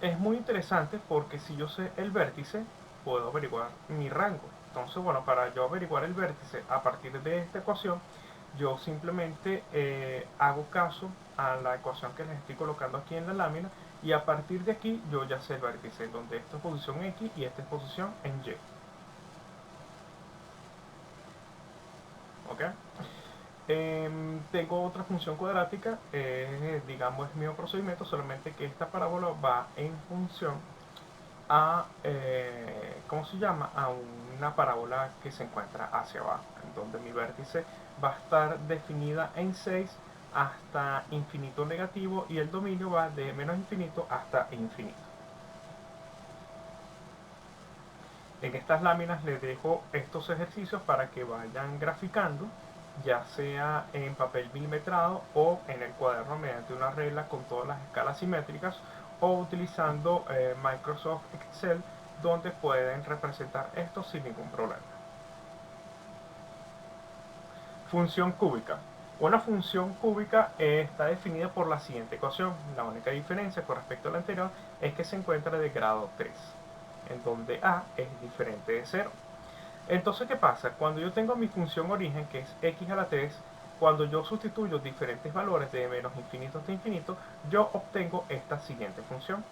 es muy interesante porque si yo sé el vértice, puedo averiguar mi rango. Entonces, bueno, para yo averiguar el vértice a partir de esta ecuación, yo simplemente hago caso a la ecuación que les estoy colocando aquí en la lámina, y a partir de aquí yo ya sé el vértice, donde esta es posición X y esta es posición en Y. ¿Ok? Tengo otra función cuadrática, digamos es mi procedimiento, solamente que esta parábola va en función a, ¿cómo se llama? A una parábola que se encuentra hacia abajo, en donde mi vértice va a estar definida en 6 hasta infinito negativo y el dominio va de menos infinito hasta infinito. En estas láminas les dejo estos ejercicios para que vayan graficando, ya sea en papel milimetrado o en el cuaderno mediante una regla con todas las escalas simétricas, o utilizando Microsoft Excel, donde pueden representar esto sin ningún problema. Función cúbica. Una función cúbica está definida por la siguiente ecuación. La única diferencia con respecto a la anterior es que se encuentra de grado 3, en donde a es diferente de 0. Entonces, ¿qué pasa? Cuando yo tengo mi función origen, que es x a la 3, cuando yo sustituyo diferentes valores de menos infinito hasta infinito, yo obtengo esta siguiente función.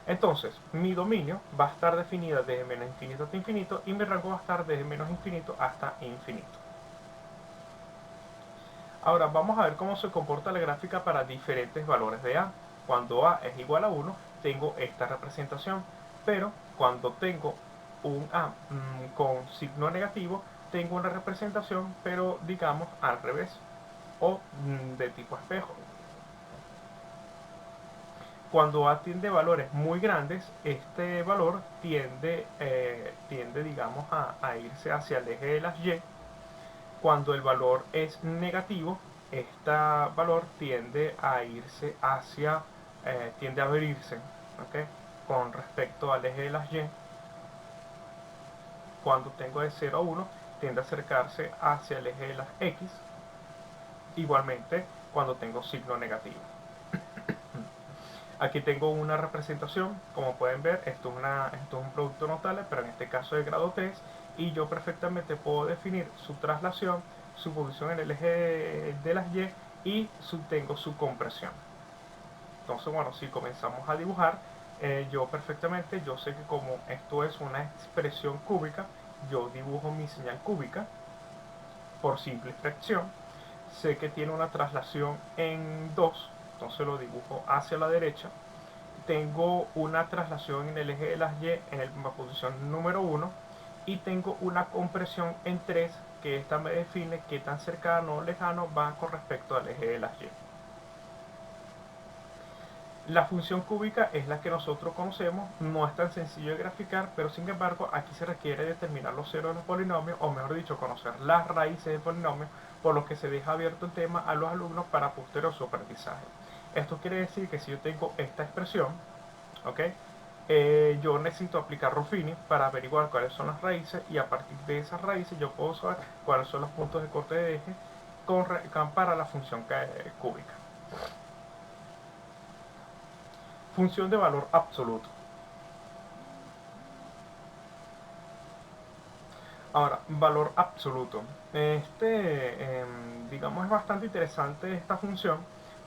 Entonces, mi dominio va a estar definida desde menos infinito hasta infinito y mi rango va a estar desde menos infinito hasta infinito. Ahora vamos a ver cómo se comporta la gráfica para diferentes valores de a. Cuando a es igual a 1, tengo esta representación, pero cuando tengo un a con signo negativo, tengo una representación, pero digamos al revés, o de tipo espejo. Cuando a tiende a valores muy grandes, este valor tiende digamos, a irse hacia el eje de las y. Cuando el valor es negativo, este valor tiende a irse hacia, tiende a abrirse, ¿okay? Con respecto al eje de las y. Cuando tengo de 0 a 1, tiende a acercarse hacia el eje de las x. Igualmente, cuando tengo signo negativo. Aquí tengo una representación, como pueden ver, esto es un producto notable, pero en este caso de grado 3, y yo perfectamente puedo definir su traslación, su posición en el eje de las y tengo su compresión. Entonces, bueno, si comenzamos a dibujar, yo perfectamente, yo sé que como esto es una expresión cúbica, yo dibujo mi señal cúbica por simple fracción. Sé que tiene una traslación en 2, entonces lo dibujo hacia la derecha. Tengo una traslación en el eje de las y en la posición número 1 y tengo una compresión en 3, que esta me define qué tan cercano o lejano va con respecto al eje de las y. La función cúbica es la que nosotros conocemos, no es tan sencillo de graficar, pero sin embargo aquí se requiere determinar los ceros de los polinomios, o mejor dicho, conocer las raíces del polinomio, por lo que se deja abierto el tema a los alumnos para posterior su aprendizaje. Esto quiere decir que si yo tengo esta expresión, ¿ok? Yo necesito aplicar Ruffini para averiguar cuáles son las raíces, y a partir de esas raíces yo puedo saber cuáles son los puntos de corte de eje para la función cúbica. Función de valor absoluto. Ahora, valor absoluto. Digamos, es bastante interesante esta función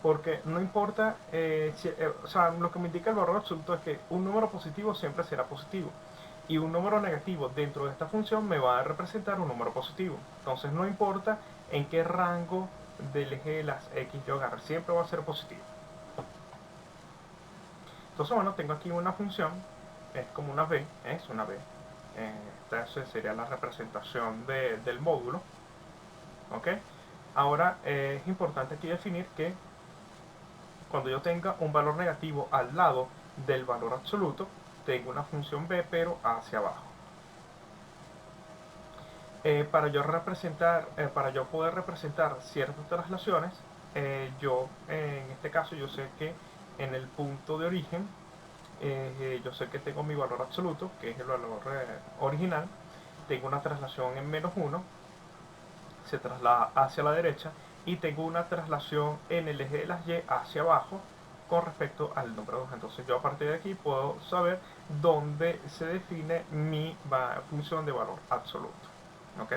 porque no importa, o sea, lo que me indica el valor absoluto es que un número positivo siempre será positivo y un número negativo dentro de esta función me va a representar un número positivo. Entonces no importa en qué rango del eje de las X yo agarre, siempre va a ser positivo. Entonces, bueno, tengo aquí una función, es como una B, es una B. Esta sería la representación del módulo. ¿Ok? Ahora es importante aquí definir que cuando yo tenga un valor negativo al lado del valor absoluto, tengo una función B pero hacia abajo. Para yo poder representar ciertas traslaciones, en este caso yo sé que en el punto de origen, yo sé que tengo mi valor absoluto, que es el valor original, tengo una traslación en -1, se traslada hacia la derecha, y tengo una traslación en el eje de las Y hacia abajo con respecto al número 2. Entonces yo a partir de aquí puedo saber dónde se define mi función de valor absoluto. ¿Ok?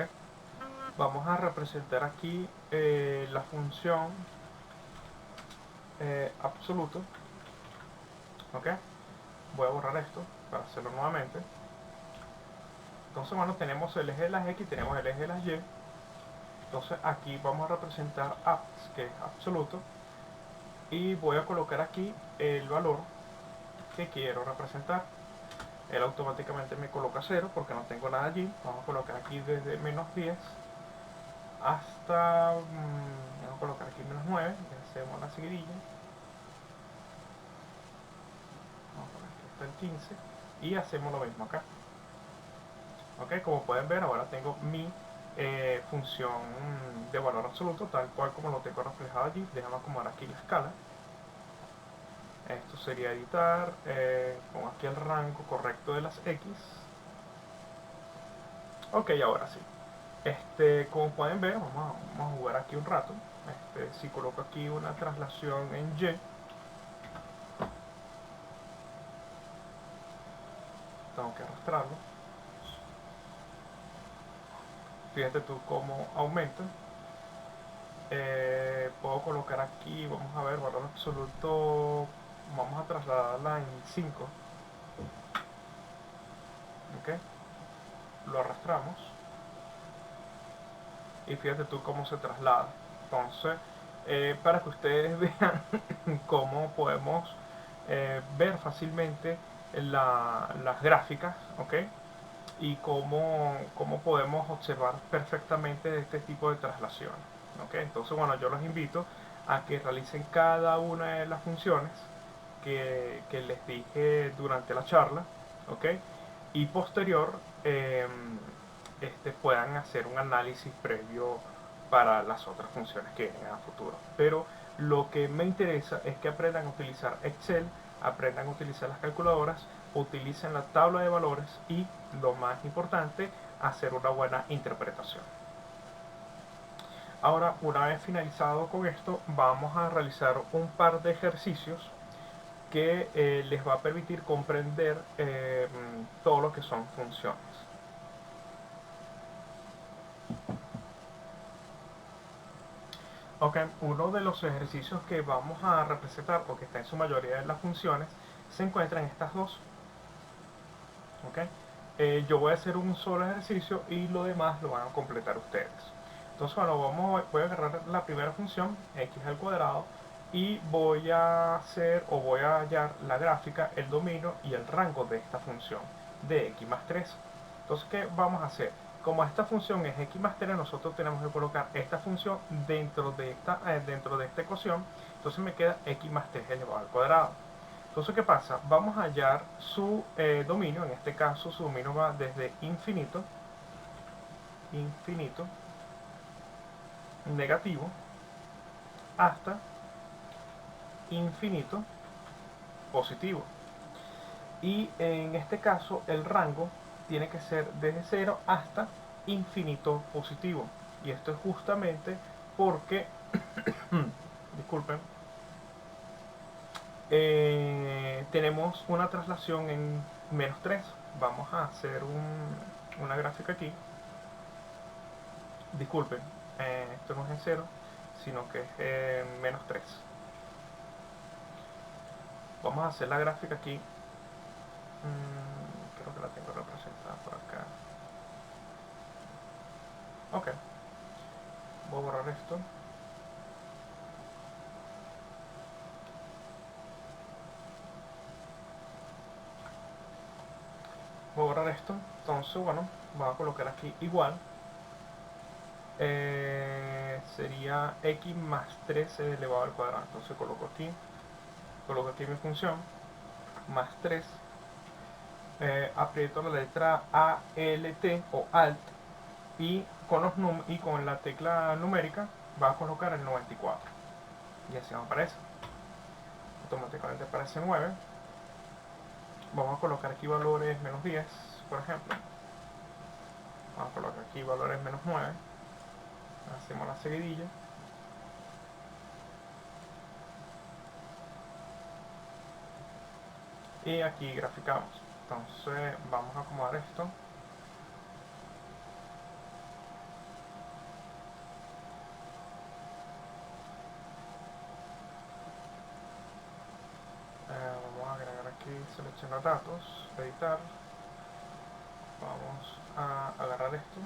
Vamos a representar aquí la función absoluto. ¿Ok? Voy a borrar esto para hacerlo nuevamente. Entonces, bueno, tenemos el eje de las X, tenemos el eje de las Y. Entonces aquí vamos a representar abs, que es absoluto, y voy a colocar aquí el valor que quiero representar. Él automáticamente me coloca 0 porque no tengo nada allí. Vamos a colocar aquí desde -10 hasta, vamos a colocar aquí -9, y hacemos la seguidilla. Vamos a poner aquí hasta el 15 y hacemos lo mismo acá. Ok, como pueden ver, ahora tengo mi función de valor absoluto tal cual como lo tengo reflejado allí. Déjame acomodar aquí la escala. Esto sería editar, pongo aquí el rango correcto de las X. Ok, ahora sí. Como pueden ver, vamos a jugar aquí un rato. Si coloco aquí una traslación en Y, tengo que arrastrarlo. Fíjate tú cómo aumenta. Puedo colocar aquí, vamos a ver, valor absoluto, vamos a trasladarla en 5. Ok, lo arrastramos y fíjate tú cómo se traslada. Entonces, para que ustedes vean cómo podemos ver fácilmente las gráficas, ¿ok? Y cómo podemos observar perfectamente este tipo de traslaciones, ¿ok? Entonces, bueno, yo los invito a que realicen cada una de las funciones que les dije durante la charla, ¿ok? Y posterior, puedan hacer un análisis previo para las otras funciones que vienen a futuro. Pero lo que me interesa es que aprendan a utilizar Excel, aprendan a utilizar las calculadoras, utilicen la tabla de valores y, lo más importante, hacer una buena interpretación. Ahora, una vez finalizado con esto, vamos a realizar un par de ejercicios que les va a permitir comprender todo lo que son funciones. Ok, uno de los ejercicios que vamos a representar, porque está en su mayoría de las funciones, se encuentra en estas dos. Ok, yo voy a hacer un solo ejercicio y lo demás lo van a completar ustedes. Entonces, bueno, voy a agarrar la primera función, x al cuadrado, y voy a hacer o voy a hallar la gráfica, el dominio y el rango de esta función de x más 3. Entonces, ¿qué vamos a hacer? Como esta función es x más 3, nosotros tenemos que colocar esta función dentro de esta ecuación. Entonces me queda x más 3 elevado al cuadrado. Entonces, ¿qué pasa? Vamos a hallar su dominio. En este caso su dominio va desde infinito, negativo, hasta infinito positivo. Y en este caso el rango tiene que ser desde 0 hasta infinito positivo. Y esto es justamente porque, disculpen, tenemos una traslación en -3. Vamos a hacer una gráfica aquí. Disculpen, esto no es en 0, sino que es en -3. Vamos a hacer la gráfica aquí. Creo que la tengo representada por acá. Ok, voy a borrar esto. Voy a borrar esto. Entonces, bueno, voy a colocar aquí igual. Sería x más 3 elevado al cuadrado. Entonces coloco aquí mi función, más 3. Aprieto la letra ALT o Alt y y con la tecla numérica va a colocar el 94. Y así me aparece. Automáticamente aparece 9. Vamos a colocar aquí valores -10, por ejemplo. Vamos a colocar aquí valores -9. Hacemos la seguidilla. Y aquí graficamos. Entonces vamos a acomodar esto. Vamos a agregar aquí, seleccionar datos, editar. Vamos a agarrar esto.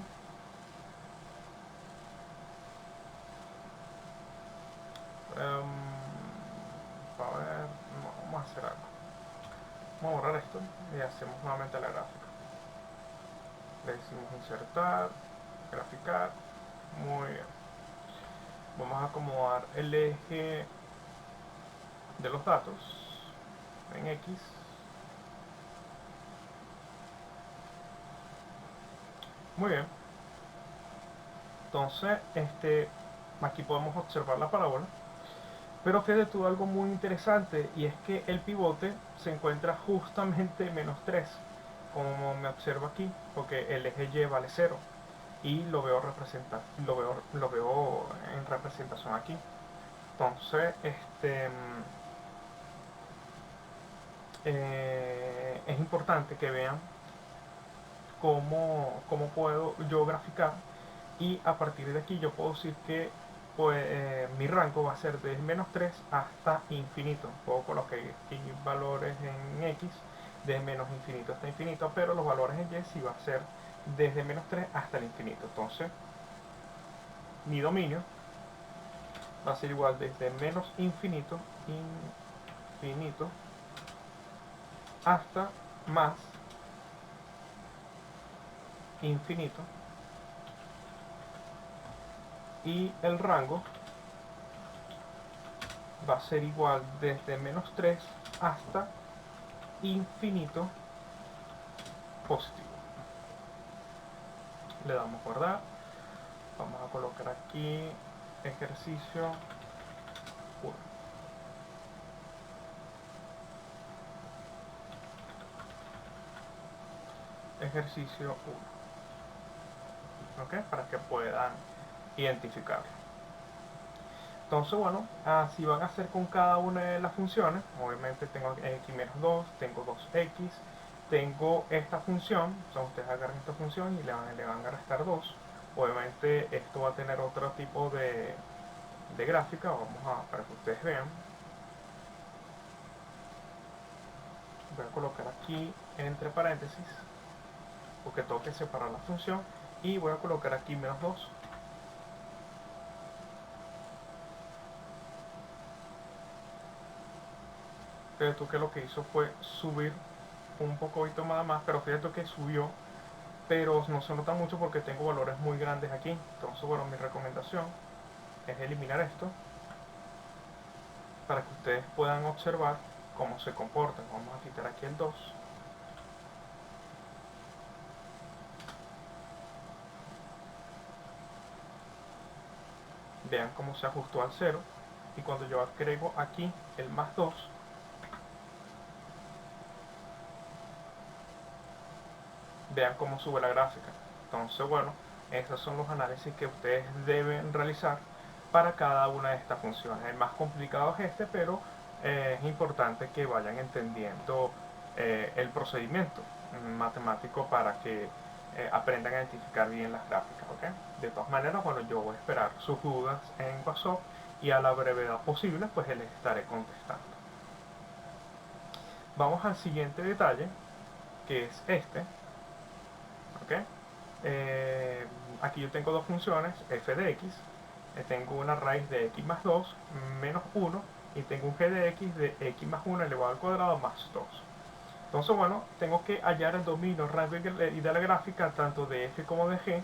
A ver, no, vamos a hacer algo. Vamos a borrar esto y hacemos nuevamente la gráfica. Le decimos insertar, graficar. Muy bien. Vamos a acomodar el eje de los datos en X. Muy bien. Entonces, aquí podemos observar la parábola. Pero fíjate tú algo muy interesante, y es que el pivote se encuentra justamente -3, como me observo aquí, porque el eje Y vale 0 y lo veo en representación aquí. Entonces, es importante que vean cómo puedo yo graficar, y a partir de aquí yo puedo decir que pues, mi rango va a ser de -3 hasta infinito. Puedo colocar aquí valores en X de menos infinito hasta infinito, pero los valores en Y sí va a ser desde -3 hasta el infinito. Entonces mi dominio va a ser igual desde menos infinito hasta más infinito, y el rango va a ser igual desde -3 hasta infinito positivo. Le damos guardar. Vamos a colocar aquí ejercicio 1. Ejercicio 1. ¿Ok? Para que puedan identificarlo. Entonces, bueno, así van a hacer con cada una de las funciones. Obviamente tengo x-2, tengo 2x, tengo esta función. Entonces ustedes agarran esta función y le van a restar 2. Obviamente esto va a tener otro tipo de gráfica. Para que ustedes vean. Voy a colocar aquí entre paréntesis, porque tengo que separar la función, y voy a colocar aquí -2. Fíjate tú que lo que hizo fue subir un poquito nada más, pero fíjate que subió, pero no se nota mucho porque tengo valores muy grandes aquí. Entonces, bueno, mi recomendación es eliminar esto para que ustedes puedan observar cómo se comportan. Vamos a quitar aquí el 2. Vean cómo se ajustó al 0. y cuando yo agrego aquí el más 2, vean cómo sube la gráfica. Entonces, bueno, esos son los análisis que ustedes deben realizar para cada una de estas funciones. El más complicado es este, pero es importante que vayan entendiendo el procedimiento matemático para que aprendan a identificar bien las gráficas, ¿ok? De todas maneras, bueno, yo voy a esperar sus dudas en WhatsApp y a la brevedad posible, pues les estaré contestando. Vamos al siguiente detalle, que es este, ¿ok? Eh, Aquí yo tengo dos funciones, f de x, tengo una raíz de x más 2 menos 1 y tengo un g de x más 1 elevado al cuadrado más 2. Entonces, bueno, tengo que hallar el dominio, rango y de la gráfica tanto de f como de g.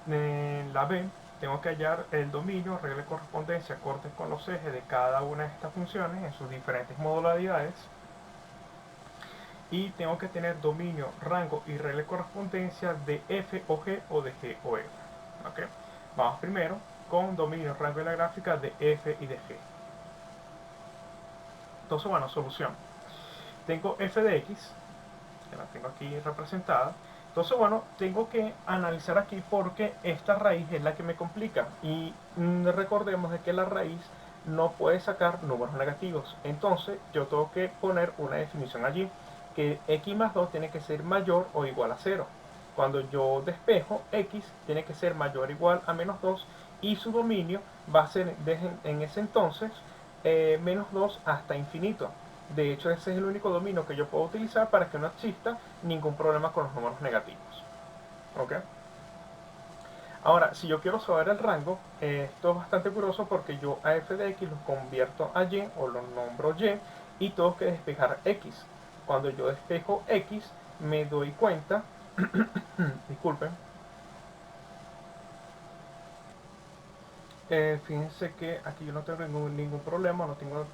En la b tengo que hallar el dominio, regla de correspondencia, cortes con los ejes de cada una de estas funciones en sus diferentes modalidades. Y tengo que tener dominio, rango y regla de correspondencia de f o g o de g o f. ¿Okay? Vamos primero con dominio, rango y la gráfica de f y de g. Entonces, bueno, solución. Tengo f de x, que la tengo aquí representada. Entonces, bueno, tengo que analizar aquí porque esta raíz es la que me complica. Y recordemos de que la raíz no puede sacar números negativos. Entonces, yo tengo que poner una definición allí, que x más 2 tiene que ser mayor o igual a 0. Cuando yo despejo, x tiene que ser mayor o igual a menos 2 y su dominio va a ser en ese entonces menos 2 hasta infinito. De hecho, ese es el único dominio que yo puedo utilizar para que no exista ningún problema con los números negativos. ¿Ok? Ahora, si yo quiero saber el rango, esto es bastante curioso porque yo a f de x lo convierto a y o lo nombro y y tengo que despejar x. Cuando yo despejo x, me doy cuenta, disculpen, fíjense que aquí yo no tengo ningún problema, no tengo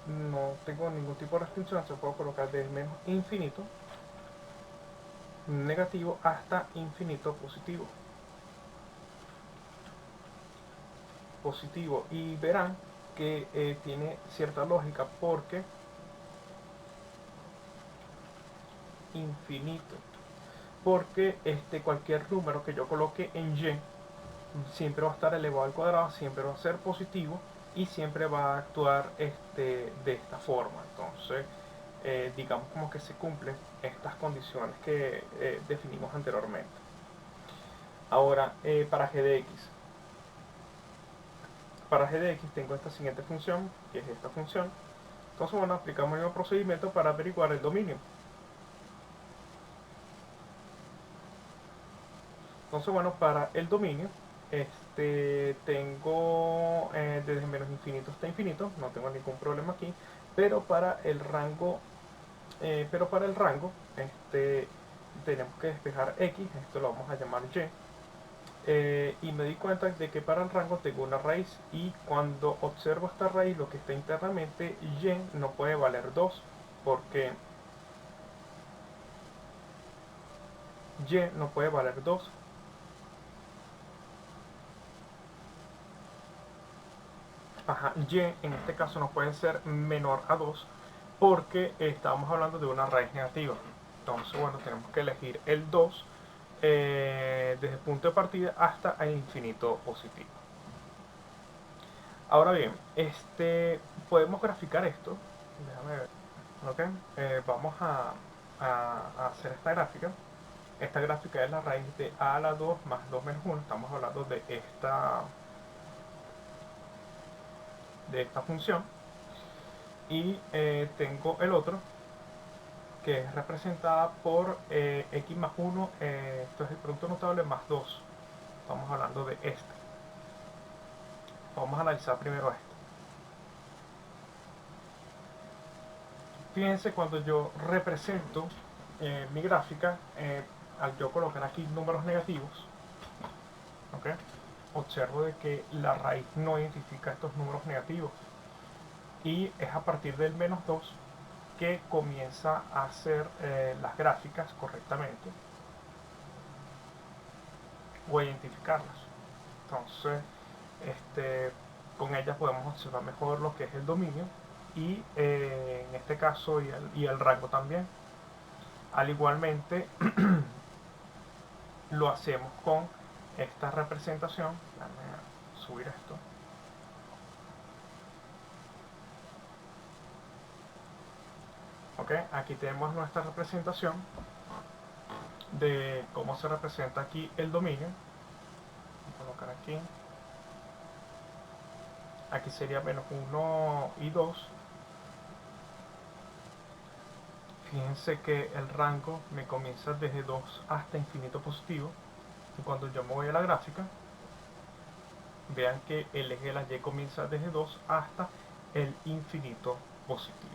ningún tipo de restricción, se puede colocar desde menos infinito negativo hasta infinito positivo y verán que tiene cierta lógica porque infinito, porque cualquier número que yo coloque en y siempre va a estar elevado al cuadrado, siempre va a ser positivo y siempre va a actuar de esta forma. Entonces, digamos como que se cumplen estas condiciones que definimos anteriormente. Ahora, para g de x tengo esta siguiente función, que es esta función. Entonces, bueno, aplicamos el mismo procedimiento para averiguar el dominio. Entonces, bueno, para el dominio, tengo desde menos infinito hasta infinito, no tengo ningún problema aquí, pero para el rango, tenemos que despejar x, esto lo vamos a llamar y. Y me di cuenta de que para el rango tengo una raíz y cuando observo esta raíz, lo que está internamente, y no puede valer 2 porque y no puede valer 2. Ajá, y en este caso no puede ser menor a 2 porque estamos hablando de una raíz negativa. Entonces, bueno, tenemos que elegir el 2 desde el punto de partida hasta el infinito positivo. Ahora bien, podemos graficar esto. Déjame ver. Ok, vamos a hacer esta gráfica. Esta gráfica es la raíz de a a la 2 más 2 menos 1. Estamos hablando de esta función. Y tengo el otro, que es representada por x más 1. Esto es el producto notable más 2. Estamos hablando de este. Vamos a analizar primero este. Fíjense, cuando yo represento mi gráfica, al yo colocar aquí números negativos, ¿okay? Observo de que la raíz no identifica estos números negativos y es a partir del menos 2 que comienza a hacer las gráficas correctamente o a identificarlas. Entonces, con ella podemos observar mejor lo que es el dominio y en este caso y el rango también. Al igualmente lo hacemos con esta representación. Déjame subir esto. Ok, aquí tenemos nuestra representación de cómo se representa aquí el dominio. Voy a colocar aquí. Aquí sería menos 1 y 2. Fíjense que el rango me comienza desde 2 hasta infinito positivo. Y cuando yo me voy a la gráfica, vean que el eje de la Y comienza desde 2 hasta el infinito positivo.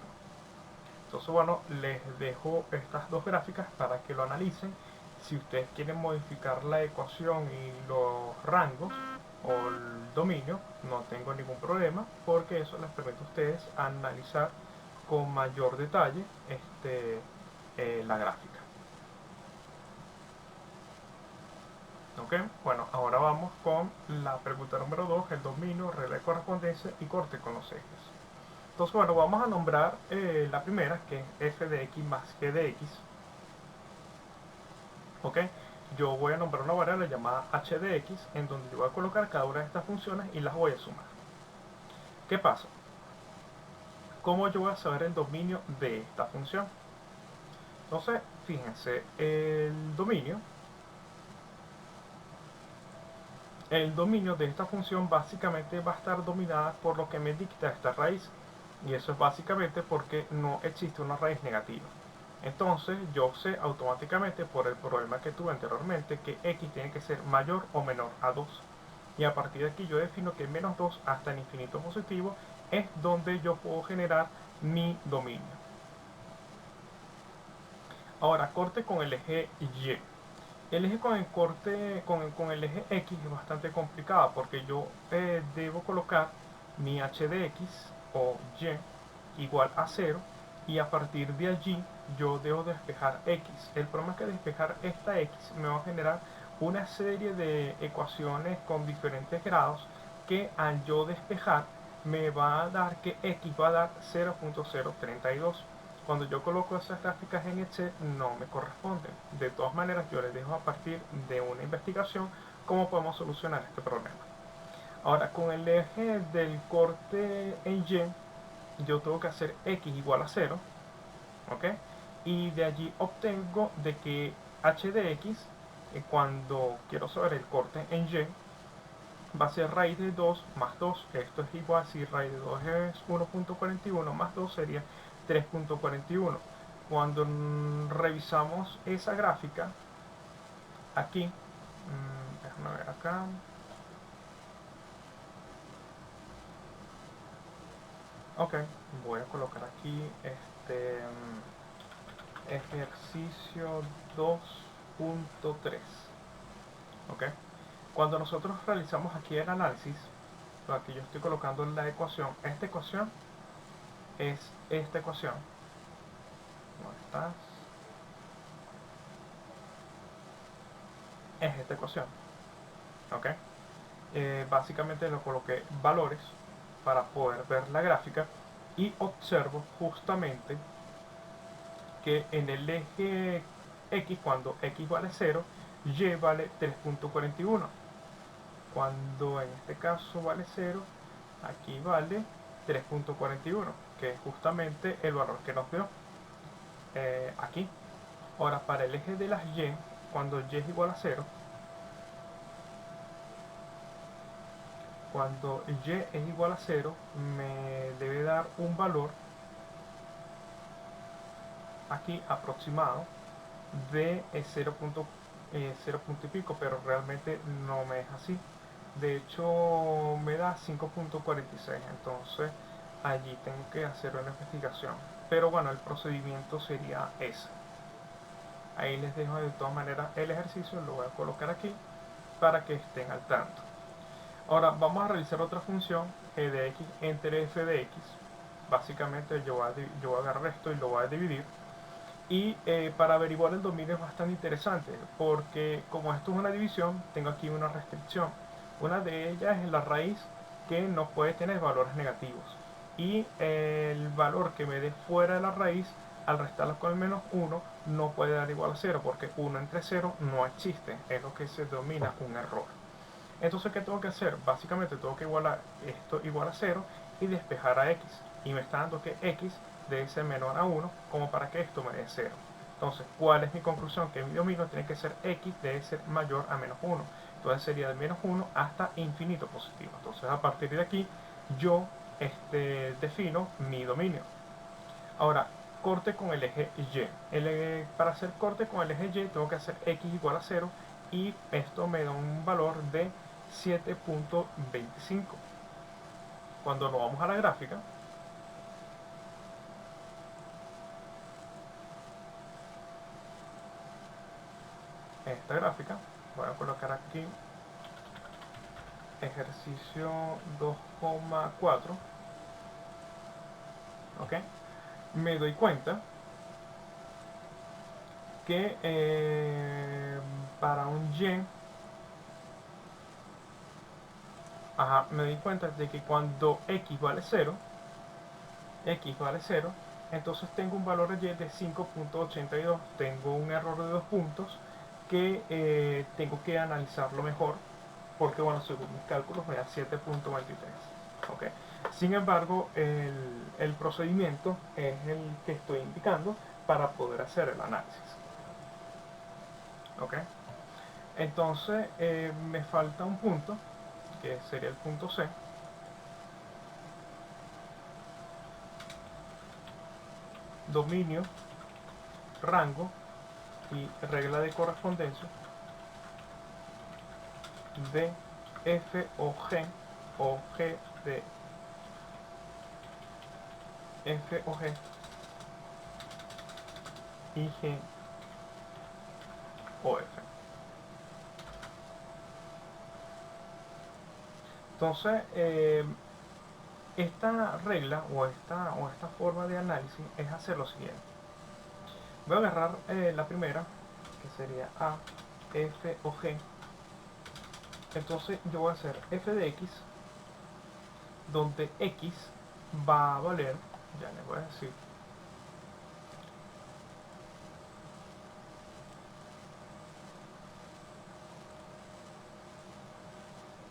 Entonces, bueno, les dejo estas dos gráficas para que lo analicen. Si ustedes quieren modificar la ecuación y los rangos o el dominio, no tengo ningún problema, porque eso les permite a ustedes analizar con mayor detalle la gráfica. Ok, bueno, ahora vamos con la pregunta número 2, el dominio, regla de correspondencia y corte con los ejes. Entonces, bueno, vamos a nombrar la primera, que es f de x más g de x. Ok, yo voy a nombrar una variable llamada h de x, en donde yo voy a colocar cada una de estas funciones y las voy a sumar. ¿Qué pasa? ¿Cómo yo voy a saber el dominio de esta función? Entonces, fíjense, el dominio de esta función básicamente va a estar dominada por lo que me dicta esta raíz. Y eso es básicamente porque no existe una raíz negativa. Entonces yo sé automáticamente por el problema que tuve anteriormente que x tiene que ser mayor o menor a 2. Y a partir de aquí yo defino que menos 2 hasta el infinito positivo es donde yo puedo generar mi dominio. Ahora, corte con el eje Y. El eje con el corte con el eje X es bastante complicado porque yo debo colocar mi h de x o y igual a 0 y a partir de allí yo debo despejar x. El problema es que despejar esta x me va a generar una serie de ecuaciones con diferentes grados que al yo despejar me va a dar que x va a dar 0.032. Cuando yo coloco esas gráficas en Excel no me corresponden. De todas maneras, yo les dejo a partir de una investigación cómo podemos solucionar este problema. Ahora, con el eje del corte en Y, yo tengo que hacer x igual a 0, ¿ok? Y de allí obtengo de que h de x, cuando quiero saber el corte en Y, va a ser raíz de 2 más 2. Esto es igual, si raíz de 2 es 1.41 más 2 sería 3.41. Cuando revisamos esa gráfica, aquí, déjame ver acá, ok, voy a colocar aquí ejercicio 2.3, ok. Cuando nosotros realizamos aquí el análisis, aquí yo estoy colocando la ecuación, esta ecuación es esta ecuación. ¿Dónde estás? Es esta ecuación, ¿ok? Básicamente le coloqué valores para poder ver la gráfica y observo justamente que en el eje X, cuando X vale 0, Y vale 3.41. Cuando en este caso vale 0, aquí vale 3.41, que es justamente el valor que nos dio aquí. Ahora, para el eje de las Y, cuando Y es igual a 0, cuando Y es igual a 0, me debe dar un valor aquí aproximado de 0 punto y pico, pero realmente no me es así. De hecho, me da 5.46, entonces allí tengo que hacer una investigación. Pero bueno, el procedimiento sería ese. Ahí les dejo de todas maneras el ejercicio, lo voy a colocar aquí para que estén al tanto. Ahora vamos a realizar otra función, g de x entre f de x. Básicamente yo voy a agarrar esto y lo voy a dividir. Y para averiguar el dominio es bastante interesante, porque como esto es una división, tengo aquí una restricción. Una de ellas es la raíz que no puede tener valores negativos. Y el valor que me dé fuera de la raíz, al restarlo con el menos 1, no puede dar igual a 0, porque 1 entre 0 no existe, es lo que se denomina un error. Entonces, ¿qué tengo que hacer? Básicamente tengo que igualar esto igual a 0 y despejar a x. Y me está dando que x debe ser menor a 1 como para que esto me dé 0. Entonces, ¿cuál es mi conclusión? Que mi dominio tiene que ser x debe ser mayor a menos 1. Entonces sería de menos 1 hasta infinito positivo. Entonces, a partir de aquí, yo defino mi dominio. Ahora, corte con el eje Y. Para hacer corte con el eje Y tengo que hacer x igual a 0 y esto me da un valor de 7.25. Cuando nos vamos a la gráfica, esta gráfica, voy a colocar aquí ejercicio 2,4, ¿ok? Me doy cuenta que para un Y, me doy cuenta de que cuando x vale 0, entonces tengo un valor y de 5.82, tengo un error de 2 puntos que tengo que analizarlo mejor, porque bueno, según mis cálculos me da 7.23. ¿Okay? Sin embargo, el procedimiento es el que estoy indicando para poder hacer el análisis. ¿Okay? Entonces, me falta un punto, que sería el punto C. Dominio, rango y regla de correspondencia de f o g de f o g y g o f. Entonces, esta regla o esta forma de análisis es hacer lo siguiente. Voy a agarrar la primera, que sería a, f o g. Entonces yo voy a hacer f de x, donde x va a valer, ya les voy a decir,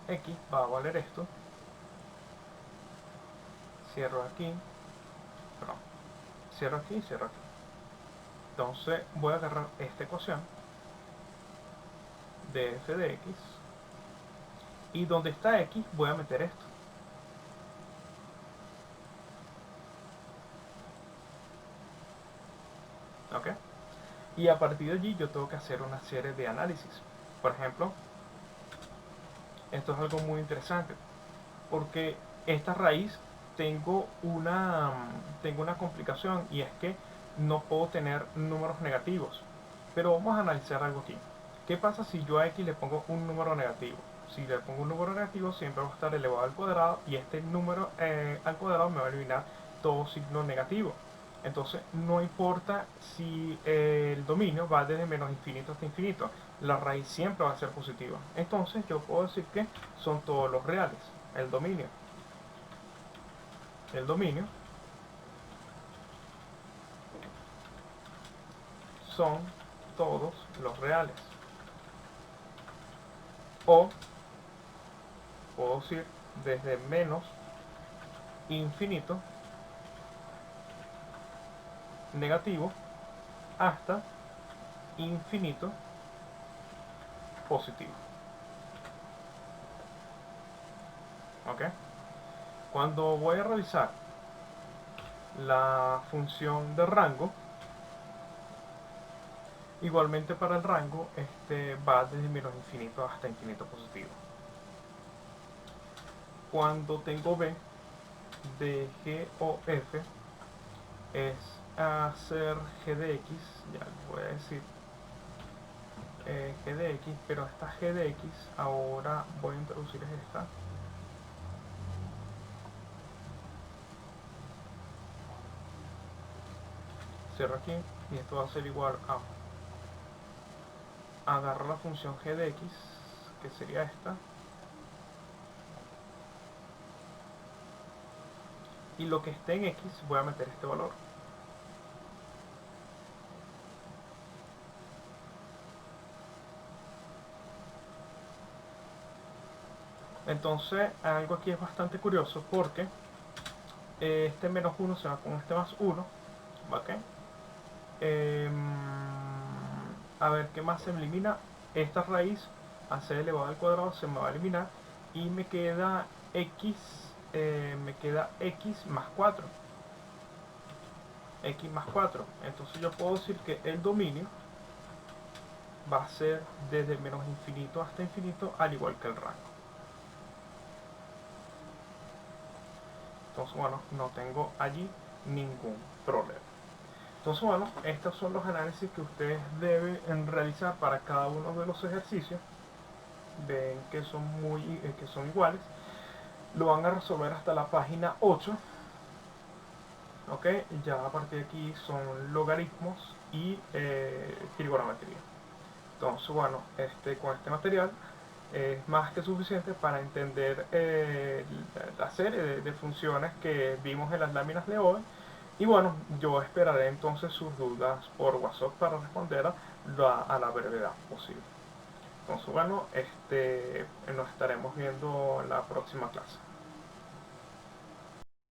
x va a valer esto, cierro aquí, perdón, cierro aquí y cierro aquí. Entonces voy a agarrar esta ecuación de f de x y donde está x voy a meter esto. ¿Ok? Y a partir de allí yo tengo que hacer una serie de análisis. Por ejemplo, esto es algo muy interesante, porque esta raíz tengo una complicación, y es que no puedo tener números negativos. Pero vamos a analizar algo aquí. ¿Qué pasa si yo a x le pongo un número negativo? Si le pongo un número negativo, siempre va a estar elevado al cuadrado, y este número al cuadrado me va a eliminar todo signo negativo. Entonces no importa si el dominio va desde menos infinito hasta infinito, la raíz siempre va a ser positiva. Entonces yo puedo decir que son todos los reales. El dominio son todos los reales. O puedo decir desde menos infinito negativo hasta infinito positivo. ¿Ok? Cuando voy a realizar la función de rango, igualmente para el rango va desde menos infinito hasta infinito positivo. Cuando tengo b de g o f, es hacer g de x, ya les voy a decir g de x, pero esta g de x ahora voy a introducir esta. Cierro aquí y esto va a ser igual a agarrar la función g de x, que sería esta, y lo que esté en X voy a meter este valor. Entonces algo aquí es bastante curioso porque este menos 1 se va con este más 1, ¿ok? A ver, ¿qué más se me elimina? Esta raíz a c elevado al cuadrado se me va a eliminar y me queda x más 4. X más 4. Entonces yo puedo decir que el dominio va a ser desde menos infinito hasta infinito, al igual que el rango. Entonces, bueno, no tengo allí ningún problema. Entonces, bueno, estos son los análisis que ustedes deben realizar para cada uno de los ejercicios. Ven que que son iguales. Lo van a resolver hasta la página 8. ¿Ok? Ya a partir de aquí son logaritmos y trigonometría. Entonces, bueno, con este material es más que suficiente para entender la serie de funciones que vimos en las láminas de hoy. Y bueno, yo esperaré entonces sus dudas por WhatsApp para responder a la brevedad posible. Entonces, bueno, nos estaremos viendo en la próxima clase.